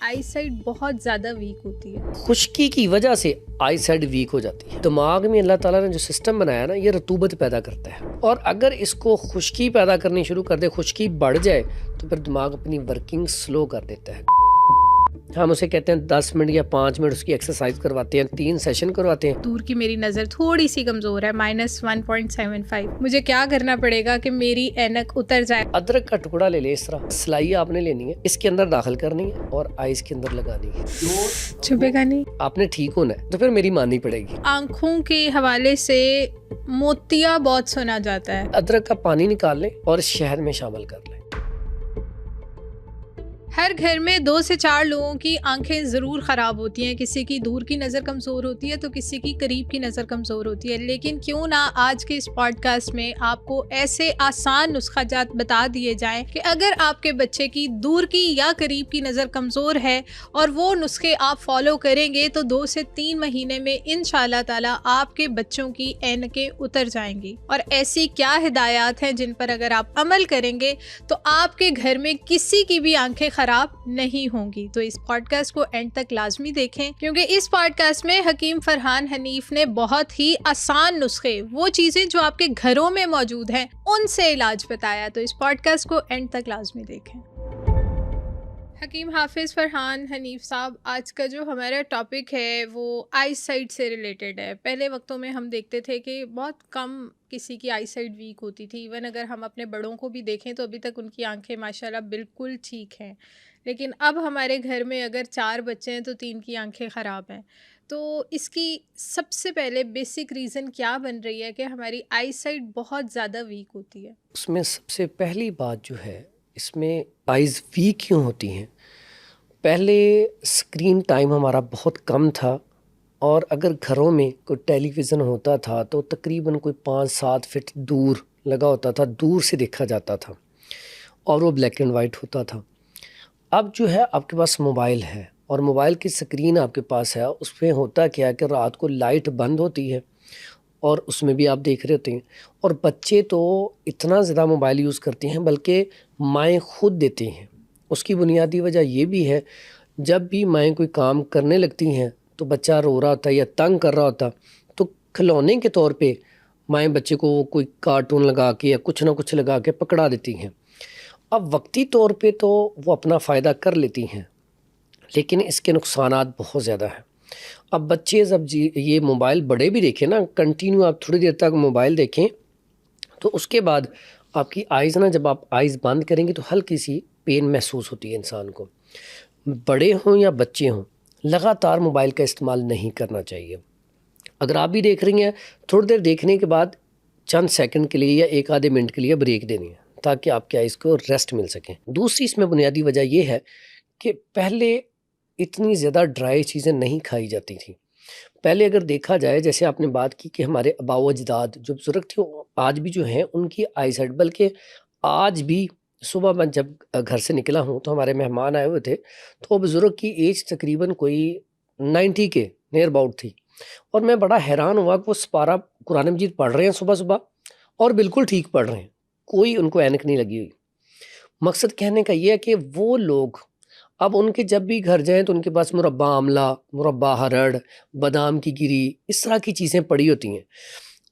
आई site बहुत ज़्यादा week होती है। खुश्की की वजह से आई साइट वीक हो जाती है। दिमाग में अल्लाह ताला ने जो सिस्टम बनाया ना, ये रतूबत पैदा करता है, और अगर इसको खुश्की पैदा करनी शुरू कर दे, खुश्की बढ़ जाए, तो फिर दिमाग अपनी वर्किंग स्लो कर देता है। हम उसे कहते हैं 10 मिनट या 5 मिनट उसकी एक्सरसाइज करवाते हैं, 3 सेशन करवाते हैं। दूर की मेरी नज़र थोड़ी सी कमज़ोर है, -1.75। मुझे क्या करना पड़ेगा कि मेरी ऐनक उतर जाए? अदरक का टुकड़ा ले ले, इस तरह सिलाई आपने लेनी है, इसके अंदर दाखिल करनी है और आइस के अंदर लगानी है। छुपेगा नहीं। आपने ठीक होना है, तो फिर मेरी माननी पड़ेगी। आँखों के हवाले से मोतिया बहुत सुना जाता है। अदरक का पानी निकाल लें और शहद में शामिल कर लें। हर घर में 2 से 4 लोगों की आंखें ज़रूर ख़राब होती हैं। किसी की दूर की नज़र कमज़ोर होती है तो किसी की करीब की नज़र कमज़ोर होती है। लेकिन क्यों ना आज के इस पॉडकास्ट में आपको ऐसे आसान नुस्खा जात बता दिए जाएं कि अगर आपके बच्चे की दूर की या करीब की नज़र कमज़ोर है और वो नुस्खे आप फॉलो करेंगे तो 2 से 3 महीने में इंशाल्लाह ताला आपके बच्चों की ऐनकें उतर जाएंगी। और ऐसी क्या हिदायत हैं जिन पर अगर आप अमल करेंगे तो आपके घर में किसी की भी आंखें खराब नहीं होंगी। तो इस पॉडकास्ट को एंड तक लाजमी देखें, क्योंकि इस पॉडकास्ट में हकीम फरहान हनीफ ने बहुत ही आसान नुस्खे, वो चीजें जो आपके घरों में मौजूद हैं, उनसे इलाज बताया। तो इस पॉडकास्ट को एंड तक लाजमी देखें। हकीम हाफिज़ फरहान हनीफ साहब, आज का जो हमारा टॉपिक है वो आई साइट से रिलेटेड है। पहले वक्तों में हम देखते थे कि बहुत कम किसी की आई साइट वीक होती थी। इवन अगर हम अपने बड़ों को भी देखें तो अभी तक उनकी आंखें माशाल्लाह बिल्कुल ठीक हैं। लेकिन अब हमारे घर में अगर 4 बच्चे हैं तो 3 की आंखें ख़राब हैं। तो इसकी सबसे पहले बेसिक रीज़न क्या बन रही है कि हमारी आई साइट बहुत ज़्यादा वीक होती है? उसमें सबसे पहली बात जो है, इसमें आइज़ वीक क्यों होती हैं? पहले स्क्रीन टाइम हमारा बहुत कम था, और अगर घरों में कोई टेलीविज़न होता था तो तकरीबन कोई 5-7 फीट दूर लगा होता था, दूर से देखा जाता था, और वो ब्लैक एंड वाइट होता था। अब जो है आपके पास मोबाइल है, और मोबाइल की स्क्रीन आपके पास है, उसमें होता क्या है कि रात को लाइट बंद होती है और उसमें भी आप देख रहे होते हैं। और बच्चे तो इतना ज़्यादा मोबाइल यूज़ करते हैं, बल्कि माएँ खुद देती हैं। उसकी बुनियादी वजह ये भी है, जब भी माएँ कोई काम करने लगती हैं तो बच्चा रो रहा होता है या तंग कर रहा होता, तो खिलौने के तौर पे माएँ बच्चे को कोई कार्टून लगा के या कुछ ना कुछ लगा के पकड़ा देती हैं। अब वक्ती तौर पे तो वो अपना फ़ायदा कर लेती हैं, लेकिन इसके नुकसानात बहुत ज़्यादा हैं। अब बच्चे जब ये मोबाइल बड़े भी देखें ना, कंटिन्यू आप थोड़ी देर तक मोबाइल देखें, तो उसके बाद आपकी आइज़ ना, जब आप आइज़ बंद करेंगे तो हल्की सी पेन महसूस होती है इंसान को। बड़े हों या बच्चे हों, लगातार मोबाइल का इस्तेमाल नहीं करना चाहिए। अगर आप भी देख रही हैं, थोड़ी देर देखने के बाद चंद सेकंड के लिए या 1 आधे मिनट के लिए ब्रेक देनी है, ताकि आपके आइज़ को रेस्ट मिल सके। दूसरी इसमें बुनियादी वजह यह है कि पहले इतनी ज़्यादा ड्राई चीज़ें नहीं खाई जाती थी। पहले अगर देखा जाए, जैसे आपने बात की कि हमारे आबाओ अजदाद जो बुज़ुर्ग थे, वो आज भी जो हैं उनकी आई साइट, बल्कि आज भी सुबह मैं जब घर से निकला हूँ तो हमारे मेहमान आए हुए थे, तो बुज़ुर्ग की एज तकरीबन कोई 90 के नियर अबाउट थी, और मैं बड़ा हैरान हुआ कि वो सपारा कुरान मजीद पढ़ रहे हैं सुबह-सुबह, और बिल्कुल ठीक पढ़ रहे हैं, कोई उनको ऐनक नहीं लगी हुई। मकसद कहने का ये है कि वो लोग अब उनके जब भी घर जाएँ तो उनके पास मुरब्बा आमला, मुरब्बा हरड़, बादाम की गिरी, इस तरह की चीज़ें पड़ी होती हैं।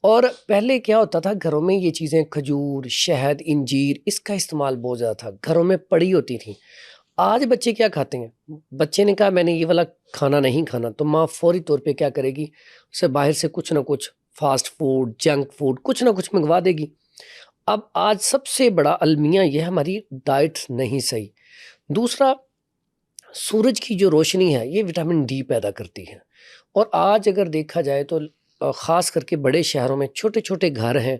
और पहले क्या होता था, घरों में ये चीज़ें खजूर, शहद, इंजीर, इसका इस्तेमाल बहुत ज़्यादा था, घरों में पड़ी होती थी। आज बच्चे क्या खाते हैं? बच्चे ने कहा मैंने ये वाला खाना नहीं खाना, तो माँ फ़ौरी तौर पे क्या करेगी, उसे बाहर से कुछ ना कुछ फ़ास्ट फूड, जंक फूड, कुछ ना कुछ मँगवा देगी। अब आज सबसे बड़ा अलमिया ये है, हमारी डाइट नहीं सही। दूसरा, सूरज की जो रोशनी है ये विटामिन डी पैदा करती है, और आज अगर देखा जाए तो ख़ास करके बड़े शहरों में छोटे छोटे घर हैं,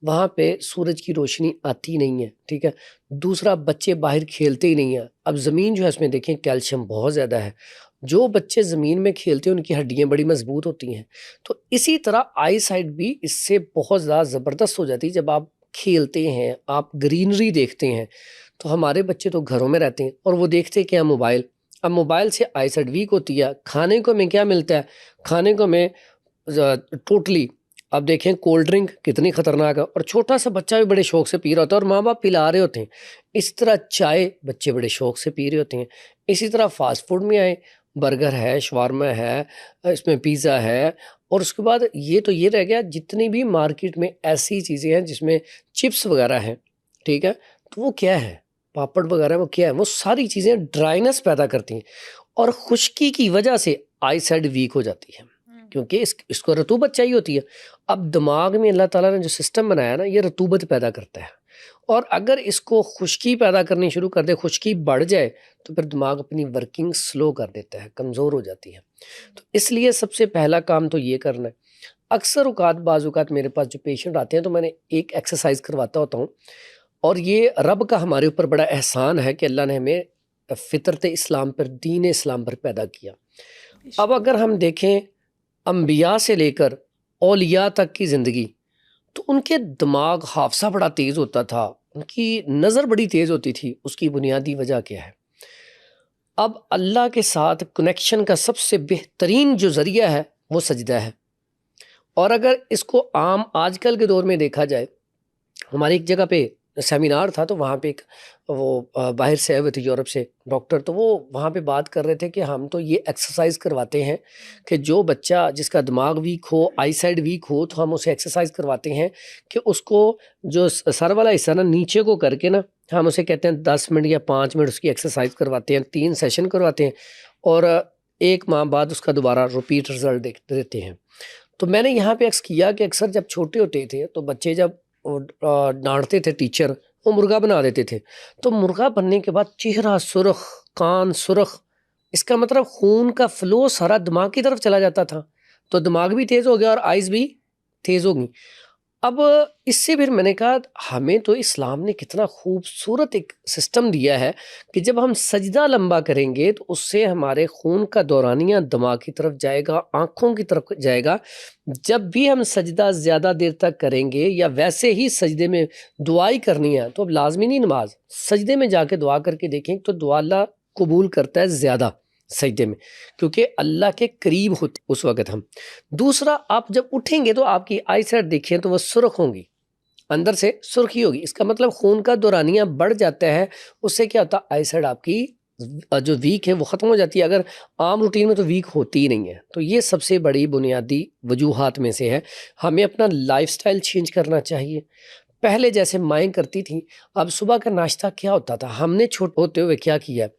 वहाँ पे सूरज की रोशनी आती नहीं है, ठीक है। दूसरा, बच्चे बाहर खेलते ही नहीं हैं। अब ज़मीन जो है उसमें देखें कैल्शियम बहुत ज़्यादा है, जो बच्चे ज़मीन में खेलते हैं उनकी हड्डियाँ बड़ी मजबूत होती हैं। तो इसी तरह आई साइट भी इससे बहुत ज़्यादा ज़बरदस्त हो जाती है। जब आप खेलते हैं, आप ग्रीनरी देखते हैं, तो हमारे बच्चे तो घरों में रहते हैं और वो देखते क्या, मोबाइल। अब मोबाइल से आई साइट वीक होती है। खाने को हमें क्या मिलता है? खाने को हमें टोटली अब देखें कोल्ड ड्रिंक कितनी खतरनाक है, और छोटा सा बच्चा भी बड़े शौक से पी रहा होता है और माँ बाप पिला रहे होते हैं। इस तरह चाय बच्चे बड़े शौक से पी रहे होते हैं। इसी तरह फास्ट फूड में आए, बर्गर है, शवारमा है, इसमें पिज़्ज़ा है, और उसके बाद ये रह गया जितनी भी मार्केट में ऐसी चीज़ें हैं जिसमें चिप्स वगैरह हैं, ठीक है, तो वो क्या है, पापड़ वगैरह वो क्या है, वो सारी चीज़ें ड्राइनेस पैदा करती हैं और खुश्की की वजह से आई साइड वीक हो जाती है, क्योंकि इसको रतूबत चाहिए होती है। अब दिमाग में अल्लाह ताला ने जो सिस्टम बनाया ना, ये रतूबत पैदा करता है, और अगर इसको खुश्की पैदा करनी शुरू कर दे, खुश्की बढ़ जाए, तो फिर दिमाग अपनी वर्किंग स्लो कर देता है, कमज़ोर हो जाती है। तो इसलिए सबसे पहला काम तो ये करना है। अक्सर औकात बाज़ औकात मेरे पास जो पेशेंट आते हैं तो मैंने एक एक्सरसाइज करवाता होता हूँ, और ये रब का हमारे ऊपर बड़ा एहसान है कि अल्लाह ने हमें फ़ितरत इस्लाम पर, दीन इस्लाम पर पैदा किया। अब अगर हम देखें अंबिया से लेकर औलिया तक की ज़िंदगी, तो उनके दिमाग हाफ़ज़ा बड़ा तेज़ होता था, उनकी नज़र बड़ी तेज़ होती थी। उसकी बुनियादी वजह क्या है? अब अल्लाह के साथ कनेक्शन का सबसे बेहतरीन जो ज़रिया है वो सजदा है। और अगर इसको आम आजकल के दौर में देखा जाए, हमारी एक जगह पे सेमिनार था, तो वहाँ पे एक वो बाहर से आए हुए थे यूरोप से डॉक्टर, तो वो वहाँ पे बात कर रहे थे कि हम तो ये एक्सरसाइज करवाते हैं कि जो बच्चा जिसका दिमाग वीक हो, आई साइड वीक हो, तो हम उसे एक्सरसाइज करवाते हैं कि उसको जो सर वाला हिस्सा ना नीचे को करके ना, हम उसे कहते हैं 10 मिनट या 5 मिनट उसकी एक्सरसाइज करवाते हैं, 3 सेशन करवाते हैं, और 1 माह बाद उसका दोबारा रिपीट रिजल्ट देते हैं। तो मैंने यहाँ पे एक्स किया कि अक्सर जब छोटे होते थे तो बच्चे जब डांटते थे टीचर, वो मुर्गा बना देते थे, तो मुर्गा बनने के बाद चेहरा सुर्ख, कान सुर्ख, इसका मतलब खून का फ्लो सारा दिमाग की तरफ चला जाता था, तो दिमाग भी तेज़ हो गया और आइज़ भी तेज़ हो गई। अब इससे फिर मैंने कहा हमें तो इस्लाम ने कितना खूबसूरत एक सिस्टम दिया है कि जब हम सजदा लंबा करेंगे तो उससे हमारे खून का दौरानिया दिमाग की तरफ जाएगा, आँखों की तरफ जाएगा। जब भी हम सजदा ज़्यादा देर तक करेंगे या वैसे ही सजदे में दुआई करनी है, तो अब लाज़मी नहीं नमाज, सजदे में जाके दुआ करके देखें तो दुआ अल्लाह कबूल करता है ज़्यादा सजदे में, क्योंकि अल्लाह के करीब होते उस वक़्त हम। दूसरा, आप जब उठेंगे तो आपकी आई साइड देखिए तो वो सुर्ख होंगी, अंदर से सुर्खी होगी, इसका मतलब खून का दौरानिया बढ़ जाता है। उससे क्या होता है, आई साइड आपकी जो वीक है वो ख़त्म हो जाती है। अगर आम रूटीन में तो वीक होती ही नहीं है। तो ये सबसे बड़ी बुनियादी वजूहात में से है। हमें अपना लाइफ़स्टाइल चेंज करना चाहिए। पहले जैसे माएँ करती थीं, अब सुबह का नाश्ता क्या होता था, हमने छोटे होते हुए क्या किया,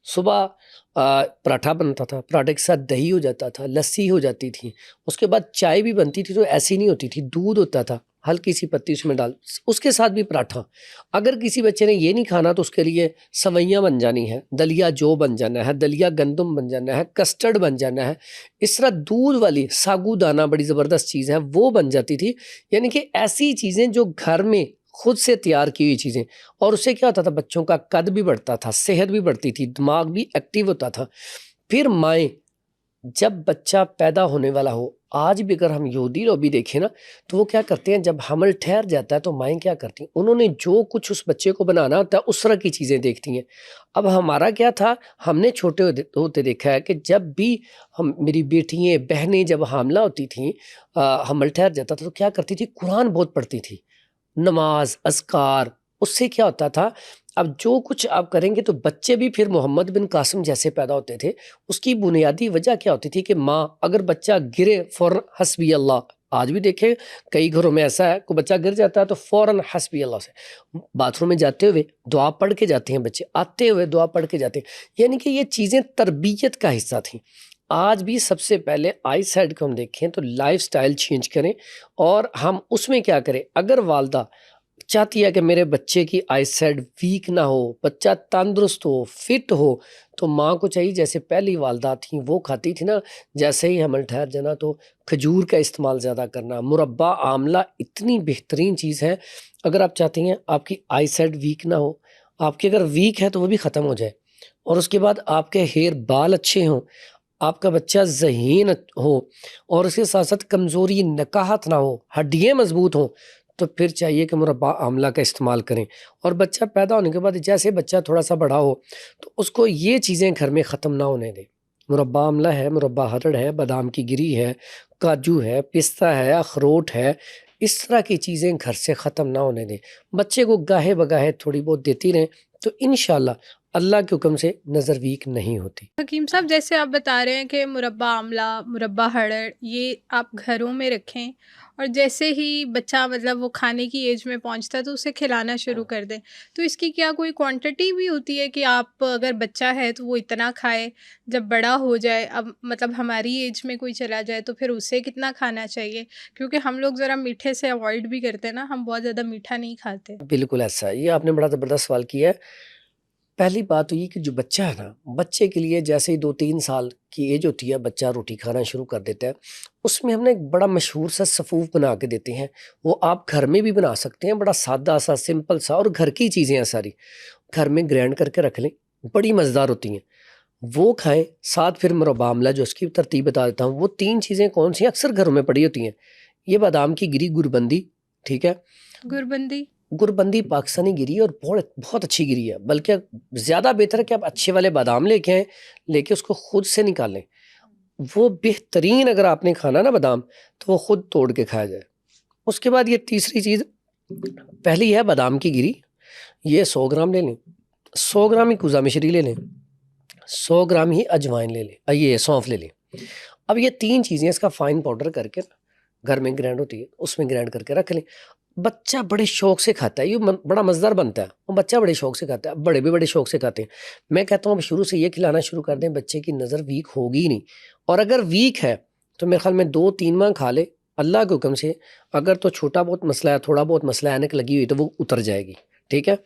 सुबह पराठा बनता था, पराठे के साथ दही हो जाता था, लस्सी हो जाती थी, उसके बाद चाय भी बनती थी, तो ऐसी नहीं होती थी, दूध होता था, हल्की सी पत्ती उसमें डाल, उसके साथ भी पराठा। अगर किसी बच्चे ने ये नहीं खाना तो उसके लिए सवैयाँ बन जानी है, दलिया जौ बन जाना है, दलिया गंदम बन जाना है, कस्टर्ड बन जाना है। इस तरह दूध वाली साबूदाना बड़ी ज़बरदस्त चीज़ है, वो बन जाती थी। यानी कि ऐसी चीज़ें जो घर में खुद से तैयार की हुई चीज़ें, और उससे क्या होता था, बच्चों का कद भी बढ़ता था, सेहत भी बढ़ती थी, दिमाग भी एक्टिव होता था। फिर माएँ, जब बच्चा पैदा होने वाला हो, आज भी अगर हम यहूदी लोग भी देखें ना, तो वो क्या करते हैं, जब हमल ठहर जाता है तो माएँ क्या करती हैं, उन्होंने जो कुछ उस बच्चे को बनाना होता है उस तरह की चीज़ें देखती हैं। अब हमारा क्या था, हमने छोटे होते देखा है कि जब भी हम, मेरी बेटियाँ बहनें जब हामला होती थीं, हमल ठहर जाता था, तो क्या करती थी, कुरान बहुत पढ़ती थी, नमाज, अज़कार। उससे क्या होता था, अब जो कुछ आप करेंगे तो बच्चे भी फिर मोहम्मद बिन कासिम जैसे पैदा होते थे। उसकी बुनियादी वजह क्या होती थी कि माँ, अगर बच्चा गिरे फ़ौरन हस्बी अल्लाह। आज भी देखें कई घरों में ऐसा है, कोई बच्चा गिर जाता है तो फ़ौरन हस्बी अल्लाह से, बाथरूम में जाते हुए दुआ पढ़ के जाते हैं बच्चे, आते हुए दुआ पढ़ के जाते हैं। यानी कि ये चीज़ें तरबियत का हिस्सा थी। आज भी सबसे पहले आई साइड को हम देखें तो लाइफ़स्टाइल चेंज करें, और हम उसमें क्या करें, अगर वालदा चाहती है कि मेरे बच्चे की आई साइड वीक ना हो, बच्चा तंदुरुस्त हो, फिट हो, तो माँ को चाहिए, जैसे पहली वालदा थी वो खाती थी ना, जैसे ही हमल ठहर जाना तो खजूर का इस्तेमाल ज़्यादा करना, मुरब्बा, आंवला इतनी बेहतरीन चीज़ है। अगर आप चाहती हैं आपकी आई साइड वीक ना हो, आपकी अगर वीक है तो वो भी ख़त्म हो जाए, और उसके बाद आपके हेयर बाल अच्छे हों, आपका बच्चा ज़हीन हो, और उसके साथ साथ कमज़ोरी नकाहत ना हो, हड्डियाँ मज़बूत हों, तो फिर चाहिए कि मुरब्बा आंवला का इस्तेमाल करें। और बच्चा पैदा होने के बाद जैसे बच्चा थोड़ा सा बड़ा हो तो उसको ये चीज़ें घर में ख़त्म ना होने दें। मुरब्बा आमला है, मुरब्बा हरड़ है, बादाम की गिरी है, काजू है, पिस्ता है, अखरोट है। इस तरह की चीज़ें घर से ख़त्म ना होने दें। बच्चे को गाहे बगाहे थोड़ी बहुत देती रहें, तो इंशाल्लाह अल्लाह के हुक्म से नज़र वीक नहीं होती। हकीम साहब, जैसे आप बता रहे हैं कि मुरब्बा आमला, मुरब्बा हरड़, ये आप घरों में रखें और जैसे ही बच्चा मतलब वो खाने की एज में पहुंचता है तो उसे खिलाना शुरू कर दें। तो इसकी क्या कोई क्वांटिटी भी होती है कि आप अगर बच्चा है तो वो इतना खाए, जब बड़ा हो जाए, अब मतलब हमारी एज में कोई चला जाए तो फिर उसे कितना खाना चाहिए? क्योंकि हम लोग ज़रा मीठे से अवॉइड भी करते हैं ना, हम बहुत ज़्यादा मीठा नहीं खाते। बिल्कुल ऐसा है, ये आपने बड़ा ज़बरदस्त सवाल किया है। पहली बात तो ये कि जो बच्चा है ना, बच्चे के लिए जैसे ही 2-3 साल की एज होती है, बच्चा रोटी खाना शुरू कर देता है। उसमें हमने एक बड़ा मशहूर सा सफ़ूफ बना के देते हैं। वो आप घर में भी बना सकते हैं, बड़ा सादा सा, सिंपल सा, और घर की चीज़ें हैं सारी। घर में ग्राइंड करके रख लें, बड़ी मज़ेदार होती हैं। वो खाएँ, साथ फिर मुरब्बा आमला, जो उसकी तरतीब बता देता हूँ। वो 3 चीज़ें कौन-सी हैं, अक्सर घरों में पड़ी होती हैं। ये बादाम की गिरी, गुरबंदी, ठीक है? गुरबंदी। गुरबंदी पाकिस्तानी गिरी और बहुत बहुत अच्छी गिरी है। बल्कि ज़्यादा बेहतर है कि आप अच्छे वाले बादाम लेके आएँ, लेके उसको खुद से निकालें। वो बेहतरीन, अगर आपने खाना ना बादाम, तो वो खुद तोड़ के खाया जाए। उसके बाद ये तीसरी चीज़, पहली है बादाम की गिरी, ये 100 ग्राम ले लें। 100 ग्राम ही कुज़ा मिश्री ले लें। 100 ग्राम ही अजवाइन ले लें, ये सौंफ ले लें। अब ये 3 चीज़ें इसका फ़ाइन पाउडर करके ना, घर में ग्राइंड होती है, उसमें ग्राइंड करके रख लें। बच्चा बड़े शौक से खाता है, ये बड़ा मज़ेदार बनता है, और बच्चा बड़े शौक से खाता है, बड़े भी बड़े शौक से खाते हैं। मैं कहता हूँ अब शुरू से ये खिलाना शुरू कर दें, बच्चे की नज़र वीक होगी ही नहीं। और अगर वीक है तो मेरे ख्याल में 2-3 माह खा ले, अल्लाह के हुक्म से। अगर तो छोटा बहुत मसला है, थोड़ा बहुत मसला है, ऐनक लगी हुई, तो वो उतर जाएगी, ठीक है।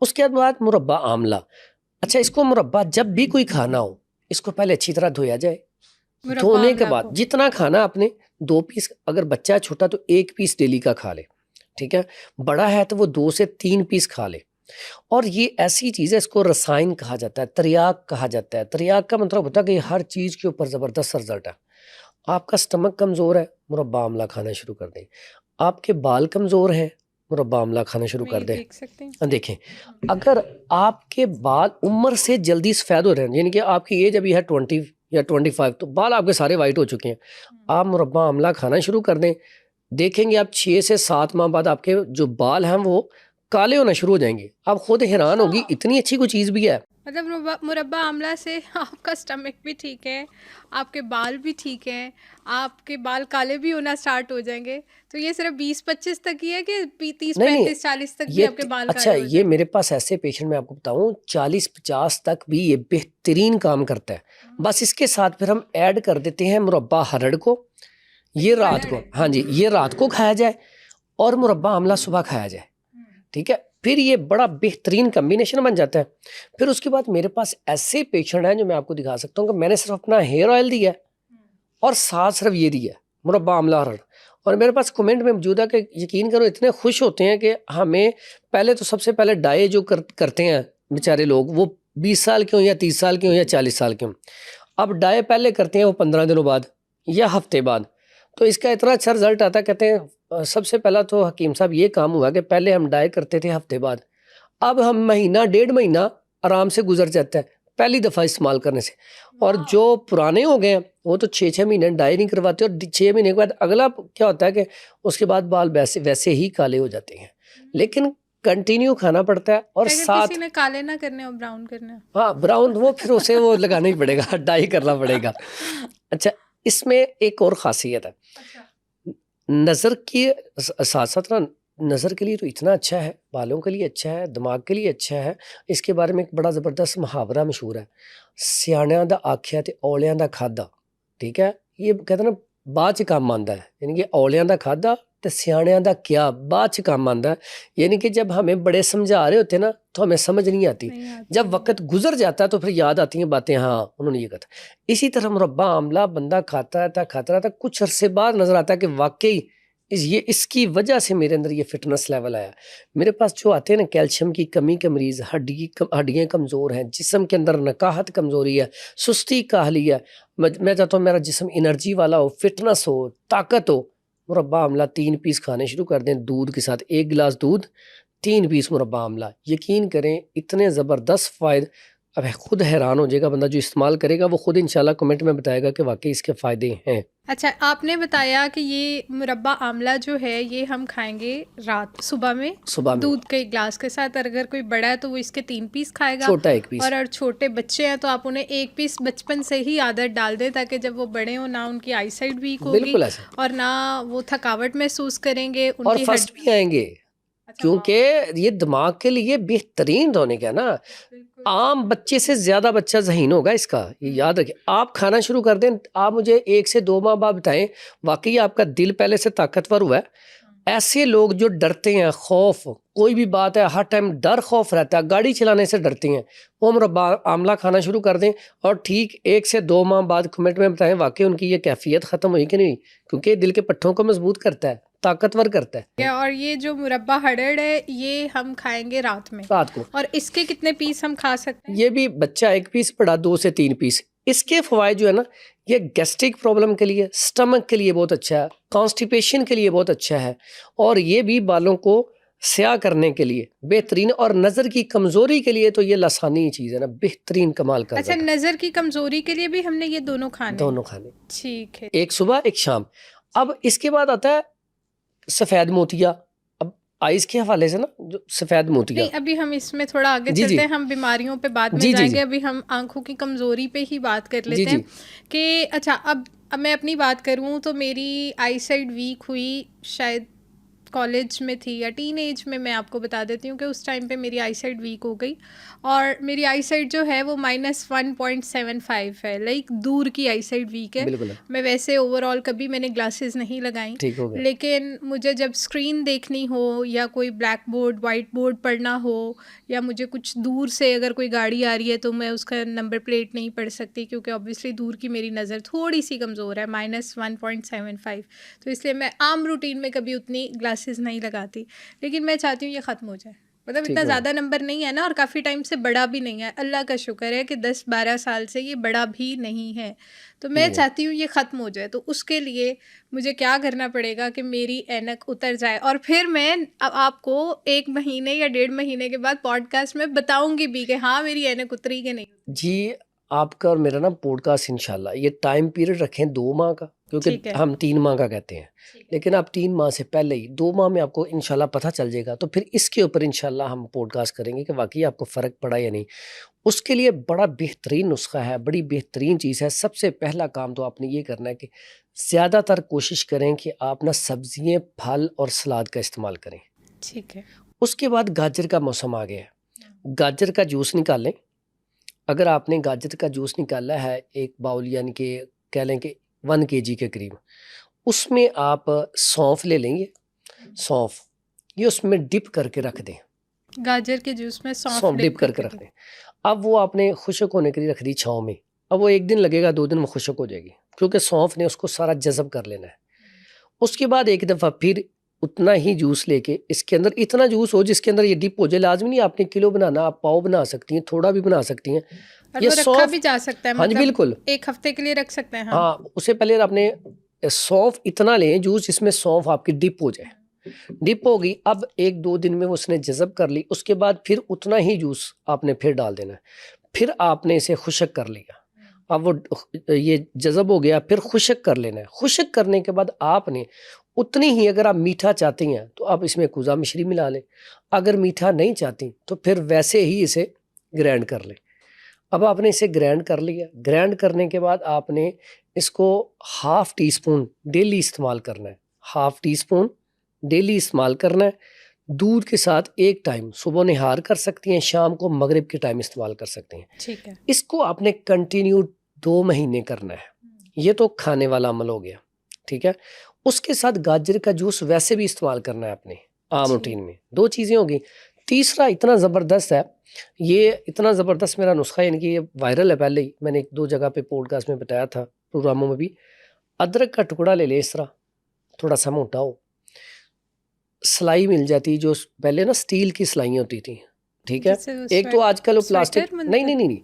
उसके बाद मुरब्बा आमला। अच्छा, इसको मुरब्बा जब भी कोई खाना हो, इसको पहले अच्छी तरह धोया जाए। मुरब्बा धोने के आमला बाद को। जितना खाना आपने, 2 पीस, अगर बच्चा है छोटा तो 1 पीस डेली का खा ले, ठीक है। बड़ा है तो वो 2 से 3 पीस खा ले। और ये ऐसी चीज़ है, इसको रसायन कहा जाता है, त्रियाक कहा जाता है। त्रियाक का मतलब होता है कि हर चीज़ के ऊपर ज़बरदस्त रिजल्ट है। आपका स्टमक कमज़ोर है, मुरब्बा आमला खाना शुरू कर दें। आपके बाल कमज़ोर हैं, मुरब्बा आमला खाना शुरू मैं कर ये दें। देख सकते हैं। देखें, अगर आपके बाल उम्र से जल्दी सफ़ेद हो रहे हैं, यानी कि आपकी एज अभी है 20 या 25, तो बाल आपके सारे वाइट हो चुके हैं, आप मुरब्बा आमला खाना शुरू कर दें। देखेंगे आप 6 से 7 माह बाद आपके जो बाल हैं वो काले होना शुरू हो जाएंगे। आप खुद हैरान होगी, अच्छा। इतनी अच्छी कोई चीज़ भी है। मतलब मुरब्बा मुरब्बा आमला से आपका स्टमक भी ठीक है, आपके बाल भी ठीक हैं, आपके बाल काले भी होना स्टार्ट हो जाएँगे। तो ये सिर्फ़ 20-25 तक ही है कि पी 30, नहीं, नहीं, 35, 40 तक भी ये आपके बाल अच्छा, काले हो ये जाएँगे? मेरे पास ऐसे पेशेंट, मैं आपको बताऊँ, 40-50 तक भी ये बेहतरीन काम करता है। बस इसके साथ फिर हम ऐड कर देते हैं मुरब्बा हरड़ को। ये रात को, हाँ जी, ये रात को खाया जाए और मुरब्बा आमला सुबह खाया जाए, ठीक है। फिर ये बड़ा बेहतरीन कॉम्बिनेशन बन जाता है। फिर उसके बाद मेरे पास ऐसे पेशेंट हैं जो मैं आपको दिखा सकता हूँ कि मैंने सिर्फ अपना हेयर ऑयल दिया है और साथ सिर्फ ये दिया है, मुरब्बा आमला हरड़। और मेरे पास कमेंट में मौजूद है कि यकीन करो इतने खुश होते हैं कि हमें, पहले तो सबसे पहले डाई जो करते हैं बेचारे लोग, वो 20 साल के हों या 30 साल के हों या 40 साल के हों, अब डाई पहले करते हैं वो 15 दिनों बाद या हफ्ते बाद। तो इसका इतना अच्छा रिजल्ट आता है, कहते हैं सबसे पहला तो हकीम साहब ये काम हुआ कि पहले हम डाई करते थे हफ्ते बाद, अब हम महीना 1.5 महीना आराम से गुजर जाता है पहली दफ़ा इस्तेमाल करने से। और जो पुराने हो गए हैं वो तो 6-6 महीने डाई नहीं करवाते, और 6 महीने के बाद अगला क्या होता है कि उसके बाद बाल वैसे वैसे ही काले हो जाते हैं। लेकिन कंटिन्यू खाना पड़ता है। और अगर साथ, किसी ने काले ना करने और ब्राउन करने हो? हाँ, ब्राउन, वो फिर उसे वो लगाना ही पड़ेगा, डाई करना पड़ेगा। अच्छा, इसमें एक और ख़ासियत है, नज़र के साथ साथ ना, नज़र के लिए तो इतना अच्छा है, बालों के लिए अच्छा है, दिमाग के लिए अच्छा है। इसके बारे में एक बड़ा ज़बरदस्त मुहावरा मशहूर है, सियाणियां दा आख्या ते औलियां दा खादा, ठीक है। ये कहते ना बाद च काम आंदा है, यानी कि औलियां दा खादा ते सियाणियां दा क्या बाद च काम आंदा है। यानी कि जब हमें बड़े समझा रहे होते ना तो हमें समझ नहीं आती, नहीं आती जब है। वक्त गुजर जाता है तो फिर याद आती हैं बातें, हाँ उन्होंने ये कहा था। इसी तरह मुरब्बा आमला बंदा खाता रहता, कुछ अरसे बाद नजर आता है कि वाकई ये इसकी वजह से मेरे अंदर ये फिटनेस लेवल आया। मेरे पास जो आते हैं ना कैल्शियम की कमी के मरीज़, हड्डियाँ कमज़ोर हैं, जिस्म के अंदर नकाहत कमज़ोरी है, सुस्ती काहली है, मैं चाहता हूँ मेरा जिस्म एनर्जी वाला हो, फिटनेस हो, ताकत हो, मुरब्बा आमला 3 पीस खाने शुरू कर दें दूध के साथ। 1 गिलास दूध, 3 पीस मुरब्बा आमला, यकीन करें इतने ज़बरदस्त फ़ायदे। अब खुद हैरान हो जाएगा बंदा, जो इस्तेमाल करेगा वो खुद इंशाल्लाह कमेंट में बताएगा कि वाकई इसके फ़ायदे हैं। अच्छा, आपने बताया कि ये मुरब्बा आंवला जो है ये हम खाएंगे सुबह में दूध के गिलास के साथ। और अगर कोई बड़ा है तो वो इसके 3 पीस खाएगा, छोटा 1 पीस। और छोटे बच्चे हैं तो आप उन्हें 1 पीस बचपन से ही आदत डाल दें, ताकि जब वो बड़े हो ना उनकी आई साइट वीक होगी और ना वो थकावट महसूस करेंगे, और फर्स्ट भी आएंगे। क्योंकि ये दिमाग के लिए बेहतरीन टॉनिक है ना। आम बच्चे से ज्यादा बच्चा ज़हीन होगा इसका, ये याद रखिए। आप खाना शुरू कर दें, आप मुझे 1 से 2 माह बाद बताएं वाकई आपका दिल पहले से ताकतवर हुआ है। ऐसे लोग जो डरते हैं, खौफ, कोई भी बात है हर टाइम डर खौफ रहता है, गाड़ी चलाने से डरती हैं, वो मुरब्बा आंवला खाना शुरू कर दें और ठीक 1 से 2 माह बाद कमेंट में बताएं वाकई उनकी ये कैफियत ख़त्म हुई कि नहीं। क्योंकि दिल के पट्टों को मजबूत करता है, ताकतवर करता है। और ये जो मुरब्बा हड़ड़ है ये हम खाएंगे रात को। और इसके कितने पीस हम खा सकते हैं? ये भी बच्चा 1 पीस, बड़ा 2 से 3 पीस। इसके फवायद जो है ना, ये गैस्ट्रिक प्रॉब्लम के लिए, स्टमक के लिए बहुत अच्छा है, कॉन्स्टिपेशन के लिए बहुत अच्छा है, और ये भी बालों को स्याह करने के लिए बेहतरीन, और नज़र की कमज़ोरी के लिए तो ये लासानी चीज़ है ना, बेहतरीन कमाल का। अच्छा, नज़र की कमज़ोरी के लिए भी हमने ये दोनों खाने? ठीक है, एक सुबह एक शाम। अब इसके बाद आता है सफ़ेद मोतिया। अब आइज़ के हवाले से ना, जो सफ़ेद मोतिया, नहीं अभी हम इसमें थोड़ा आगे चलते हैं, हम बीमारियों पे बाद में जाएंगे। अभी हम आंखों की कमज़ोरी पे ही बात कर लेते हैं कि अच्छा, अब मैं अपनी बात करूं तो मेरी आई साइट वीक हुई शायद कॉलेज में थी या टीन एज में। मैं आपको बता देती हूँ कि उस टाइम पे मेरी आई साइट वीक हो गई, और मेरी आई साइट जो है वो -1.75 है, लाइक दूर की आई साइट वीक है। मैं वैसे ओवरऑल कभी मैंने ग्लासेस नहीं लगाई, लेकिन मुझे जब स्क्रीन देखनी हो या कोई ब्लैक बोर्ड वाइट बोर्ड पढ़ना हो, या मुझे कुछ दूर से अगर कोई गाड़ी आ रही है तो मैं उसका नंबर प्लेट नहीं पढ़ सकती, क्योंकि ऑब्वियसली दूर की मेरी नज़र थोड़ी सी कमज़ोर है, -1.75। तो इसलिए मैं आम रूटीन में कभी उतनी ग्लासेस नहीं लगाती। लेकिन मैं चाहती हूँ ये ख़त्म हो जाए, मतलब इतना ज़्यादा नंबर नहीं है ना, और काफ़ी टाइम से बड़ा भी नहीं है, अल्लाह का शुक्र है कि 10-12 साल से ये बड़ा भी नहीं है। तो मैं चाहती हूँ ये ख़त्म हो जाए। तो उसके लिए मुझे क्या करना पड़ेगा कि मेरी ऐनक उतर जाए, और फिर मैं आपको 1 महीने या 1.5 महीने के बाद पॉडकास्ट में बताऊँगी भी कि हाँ मेरी ऐनक उतरी कि नहीं। जी, आपका और मेरा ना पॉडकास्ट इंशाल्लाह ये टाइम पीरियड रखें 2 माह का, क्योंकि हम 3 माह का कहते हैं, लेकिन आप 3 माह से पहले ही 2 माह में आपको इंशाल्लाह पता चल जाएगा। तो फिर इसके ऊपर इंशाल्लाह हम पॉडकास्ट करेंगे कि वाकई आपको फ़र्क पड़ा या नहीं। उसके लिए बड़ा बेहतरीन नुस्खा है, बड़ी बेहतरीन चीज़ है। सबसे पहला काम तो आपने ये करना है कि ज़्यादातर कोशिश करें कि आप ना सब्जियाँ, फल और सलाद का इस्तेमाल करें। ठीक है। उसके बाद गाजर का मौसम आ गया है, गाजर का जूस निकालें। अगर आपने गाजर का जूस निकाला है 1 बाउल, यानी कि कह लें कि 1 केजी के करीब, उसमें आप सौंफ ले लेंगे। सौंफ ये उसमें डिप करके रख दें, गाजर के जूस में सौंफ डिप करके रख दें। अब वो आपने खुश्क होने के लिए रख दी छाँव में। अब वो 1 दिन लगेगा, 2 दिन में खुश्क हो जाएगी, क्योंकि सौंफ ने उसको सारा जज़ब कर लेना है। उसके बाद एक दफ़ा फिर उतना ही जूस लेके, इसके अंदर इतना जूस हो जिसके अंदर ये डिप हो जाए। लाजमी नहीं आपने किलो बनाना, आप पाव बना सकती हैं, थोड़ा भी बना सकती हैं। ये रखा भी जा सकता है, हाँ जी बिल्कुल, 1 हफ्ते के लिए रख सकते हैं। हाँ, उससे पहले आपने सौंफ इतना लें जूस जिसमें सौंफ आपकी डिप हो जाए। डिप होगी, अब 1-2 दिन में उसने जज़ब कर ली। उसके बाद फिर उतना ही जूस आपने फिर डाल देना है। फिर आपने इसे खुश्क कर लिया। अब वो ये जज़ब हो गया, फिर खुश्क कर लेना है। खुश्क करने के बाद आपने उतनी ही, अगर आप मीठा चाहती हैं तो आप इसमें कुज़ा मिश्री मिला लें, अगर मीठा नहीं चाहती तो फिर वैसे ही इसे ग्राइंड कर लें। अब आपने इसे ग्राइंड कर लिया। ग्राइंड करने के बाद आपने इसको ½ टीस्पून डेली इस्तेमाल करना है, ½ टीस्पून डेली इस्तेमाल करना है। दूध के साथ 1 टाइम सुबह निहार कर सकती हैं, शाम को मगरिब के टाइम इस्तेमाल कर सकते हैं। ठीक है। इसको आपने कंटिन्यू 2 महीने करना है। ये तो खाने वाला अमल हो गया, ठीक है। उसके साथ गाजर का जूस वैसे भी इस्तेमाल करना है अपने आम रूटीन में। 2 चीज़ें होगी। तीसरा इतना ज़बरदस्त है, ये इतना ज़बरदस्त मेरा नुस्खा है, यानी कि ये वायरल है। पहले ही मैंने 1-2 जगह पे पॉडकास्ट में बताया था, प्रोग्रामों में भी। अदरक का टुकड़ा ले लें, इस तरह थोड़ा सा मोटा हो, सिलाई मिल जाती, जो पहले ना स्टील की सिलाइयाँ होती थी, ठीक है। एक तो आजकल वो प्लास्टिक, नहीं,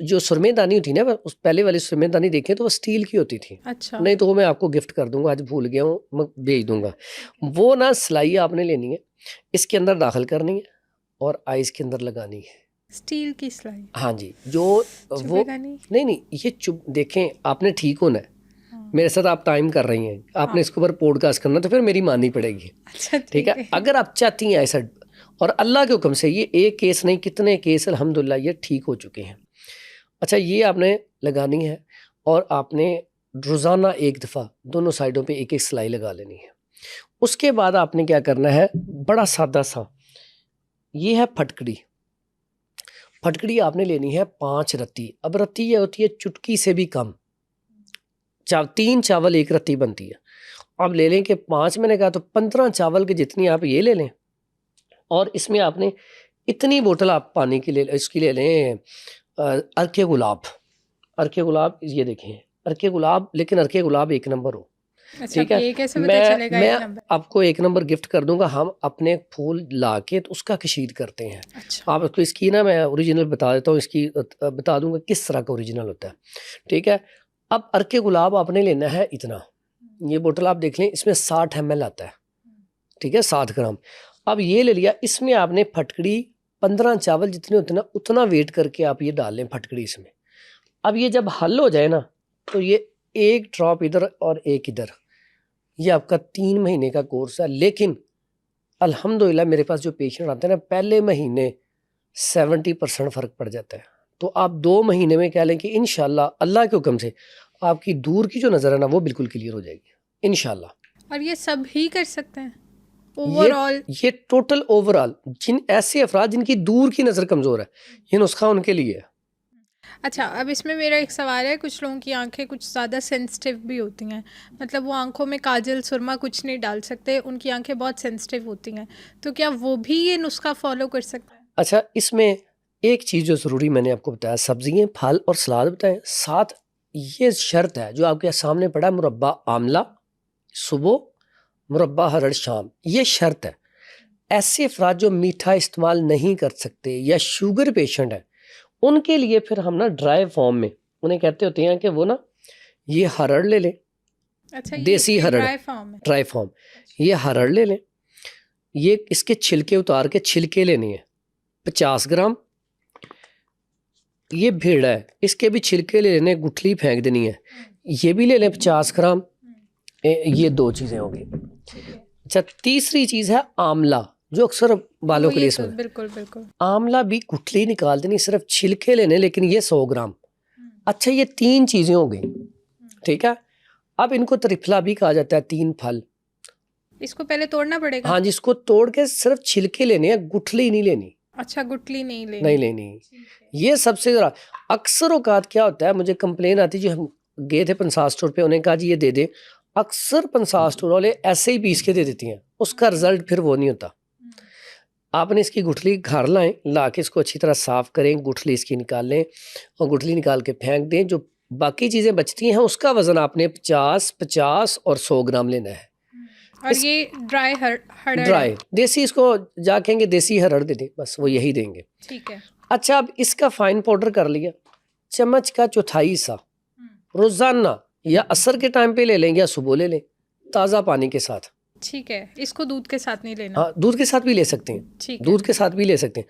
जो सुरमेदानी होती ना, उस पहले वाली सुरमेदानी देखें तो वो स्टील की होती थी। अच्छा। नहीं तो वो मैं आपको गिफ्ट कर दूंगा, आज भूल गया हूँ, मैं भेज दूंगा। वो ना सिलाई आपने लेनी है, इसके अंदर दाखिल करनी है और आइज़ के अंदर लगानी है। स्टील की सिलाई। हाँ जी, जो वो चुभेगा नहीं? नहीं, ये चुप देखें, आपने ठीक होना है। हाँ। मेरे साथ आप टाइम कर रही हैं, आपने हाँ। इसके ऊपर पॉडकास्ट करना, तो फिर मेरी माननी पड़ेगी। अच्छा ठीक ठीक है, है। अगर आप चाहती हैं ऐसा, और अल्लाह के हुक्म से ये एक केस नहीं, कितने केस अल्हम्दुलिल्लाह ये ठीक हो चुके हैं। अच्छा, ये आपने लगानी है और आपने रोज़ाना एक दफ़ा दोनों साइडों पे एक एक सिलाई लगा लेनी है। उसके बाद आपने क्या करना है, बड़ा सादा सा, ये है फटकड़ी। फटकड़ी आपने लेनी है 5 रत्ती। अब रत्ती ये होती है चुटकी से भी कम, 3 चावल एक रत्ती बनती है। आप ले लें कि 5, मैंने कहा तो 15 चावल के जितनी आप ये ले लें, और इसमें आपने इतनी बोतल आप पानी की इसकी ले लें, अर्के गुलाब। अर्के गुलाब ये देखें, अर्के गुलाब, लेकिन अर्के गुलाब 1 नंबर हो। अच्छा, ठीक है, ये कैसे पता चलेगा मैं 1 नंबर? आपको 1 नंबर गिफ्ट कर दूंगा। हम अपने फूल ला के तो उसका कशीद करते हैं। अच्छा। आप उसको इसकी ना, मैं ओरिजिनल बता देता हूँ, इसकी बता दूंगा किस तरह का ओरिजिनल होता है। ठीक है, अब अर्के गुलाब आपने लेना है इतना, ये बोतल आप देख लें, इसमें 60 ml आता है। ठीक है, 7 ग्राम। अब ये ले लिया, इसमें आपने फटकड़ी 15 चावल जितने होते हैं ना, उतना वेट करके आप ये डाल लें फटकड़ी इसमें। अब ये जब हल हो जाए ना, तो ये एक ड्रॉप इधर और एक इधर, ये आपका 3 महीने का कोर्स है। लेकिन अल्हम्दुलिल्लाह मेरे पास जो पेशेंट आते हैं ना, पहले महीने 70% फ़र्क पड़ जाता है। तो आप 2 महीने में कह लें कि इंशाल्लाह अल्लाह के हुक्म से आपकी दूर की जो नज़र है ना, वो बिल्कुल क्लियर हो जाएगी इंशाल्लाह। और ये सब ही कर सकते हैं ओवरऑल? ये टोटल ओवरऑल, जिन ऐसे अफराद जिनकी दूर की नज़र कमज़ोर है, ये नुस्खा उनके लिए है। अच्छा, अब इसमें मेरा एक सवाल है, कुछ लोगों की आंखें कुछ ज़्यादा सेंसिटिव भी होती हैं, मतलब वो आंखों में काजल सुरमा कुछ नहीं डाल सकते, उनकी आंखें बहुत सेंसिटिव होती हैं, तो क्या वो भी ये नुस्खा फॉलो कर सकते हैं? अच्छा, इसमें एक चीज़ जो ज़रूरी मैंने आपको बताया, सब्जियाँ, फल और सलाद बताएं, साथ ये शर्त है जो आपके सामने पड़ा है, मुरब्बा आमला सुबह, मुरब्बा हरड़ शाम, ये शर्त है। ऐसे अफराद जो मीठा इस्तेमाल नहीं कर सकते या शुगर पेशेंट है, उनके लिए फिर हम ना ड्राई फॉर्म में उन्हें कहते होते हैं कि वो ना ये हरड़ ले लें। अच्छा, देसी ये हरड़, ड्राई फॉर्म है? ड्राई फॉर्म, ये हरड़ ले लें। ये इसके छिलके उतार के छिलके लेने हैं 50 ग्राम। ये भेड़ा है, इसके भी छिलके ले लेने, गुठली फेंक देनी है, ये भी ले लें 50 ग्राम। ये 2 चीज़ें होंगी। अच्छा, तीसरी चीज़ है आंवला, जो अक्सर बालों के लिए तो बिल्कुल बिल्कुल। आंवला भी गुठली निकाल देनी, सिर्फ छिलके लेने, लेकिन ये 100 ग्राम। अच्छा, ये 3 चीज़ें हो गई। ठीक है, अब इनको त्रिफला भी कहा जाता है, 3 फल। इसको पहले तोड़ना पड़ेगा? हाँ, जिसको तोड़ के सिर्फ छिलके लेने हैं, गुठली नहीं लेनी। अच्छा, गुठली नहीं लेनी। ये सबसे ज़रा, अक्सर औकात क्या होता है, मुझे कंप्लेन आती, जो हम गए थे पंसार स्टोर पे, उन्हें कहा जी ये दे दे। अक्सर पंसार स्टोर वाले ऐसे ही पीस के दे देती हैं, उसका रिजल्ट फिर वो नहीं होता। आपने इसकी गुठली घर लाएं, ला के इसको अच्छी तरह साफ़ करें, गुठली इसकी निकाल लें और गुठली निकाल के फेंक दें। जो बाकी चीज़ें बचती हैं उसका वज़न आपने 50 और 100 ग्राम लेना है। और ये ड्राई हरड़, ड्राई देसी, इसको जा कहेंगे देसी हरड़ दे दें, बस वो यही देंगे। ठीक है। अच्छा, अब इसका फाइन पाउडर कर लिया, चम्मच का चौथाई सा रोज़ाना, या असर के टाइम पे ले लें या सुबह ले लें, ताज़ा पानी के साथ। ठीक है, इसको दूध के साथ नहीं लेना? हाँ, दूध के साथ भी ले सकते हैं, ठीक है, दूध के साथ भी ले सकते हैं।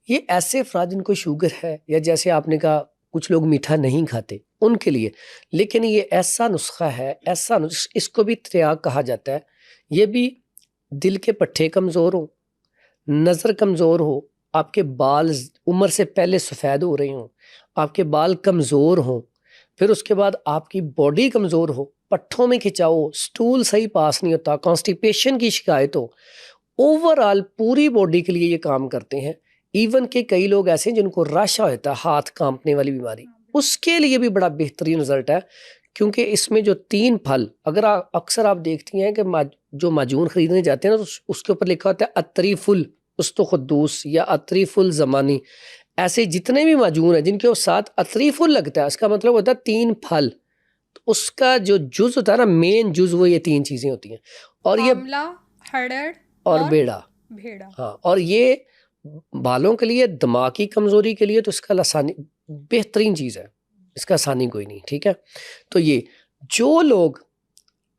ये ऐसे अफराद जिनको शुगर है, या जैसे आपने कहा कुछ लोग मीठा नहीं खाते, उनके लिए। लेकिन ये ऐसा नुस्खा है, इसको भी त्रियाग कहा जाता है। ये भी दिल के पट्टे कमज़ोर हो, नज़र कमज़ोर हो, आपके बाल उम्र से पहले सफ़ेद हो रहे हों, आपके बाल कमज़ोर हों, फिर उसके बाद आपकी बॉडी कमज़ोर हो, पट्ठों में खिंचाव, स्टूल सही पास नहीं होता, कॉन्स्टिपेशन की शिकायत हो, ओवरऑल पूरी बॉडी के लिए ये काम करते हैं। इवन के कई लोग ऐसे हैं जिनको रशा होता है, हाथ कांपने वाली बीमारी, उसके लिए भी बड़ा बेहतरीन रिजल्ट है। क्योंकि इसमें जो 3 फल, अगर अक्सर आप देखती हैं कि जो माजून खरीदने जाते हैं ना, तो उसके ऊपर लिखा होता है अतरीफुल उस्तुखुद्दूस या अतरीफुल ज़मानी। ऐसे जितने भी माजून हैं जिनके साथ अतरीफुल लगता है, इसका मतलब होता है 3 फल। तो उसका जो जुज़ होता है ना, मेन जुज़, वो ये 3 चीज़ें होती हैं। और ये आंवला, हरड़ और बेड़ा। हाँ, और ये बालों के लिए, दिमाग की कमज़ोरी के लिए तो इसका आसानी बेहतरीन चीज़ है, इसका आसानी कोई नहीं। ठीक है, तो ये जो लोग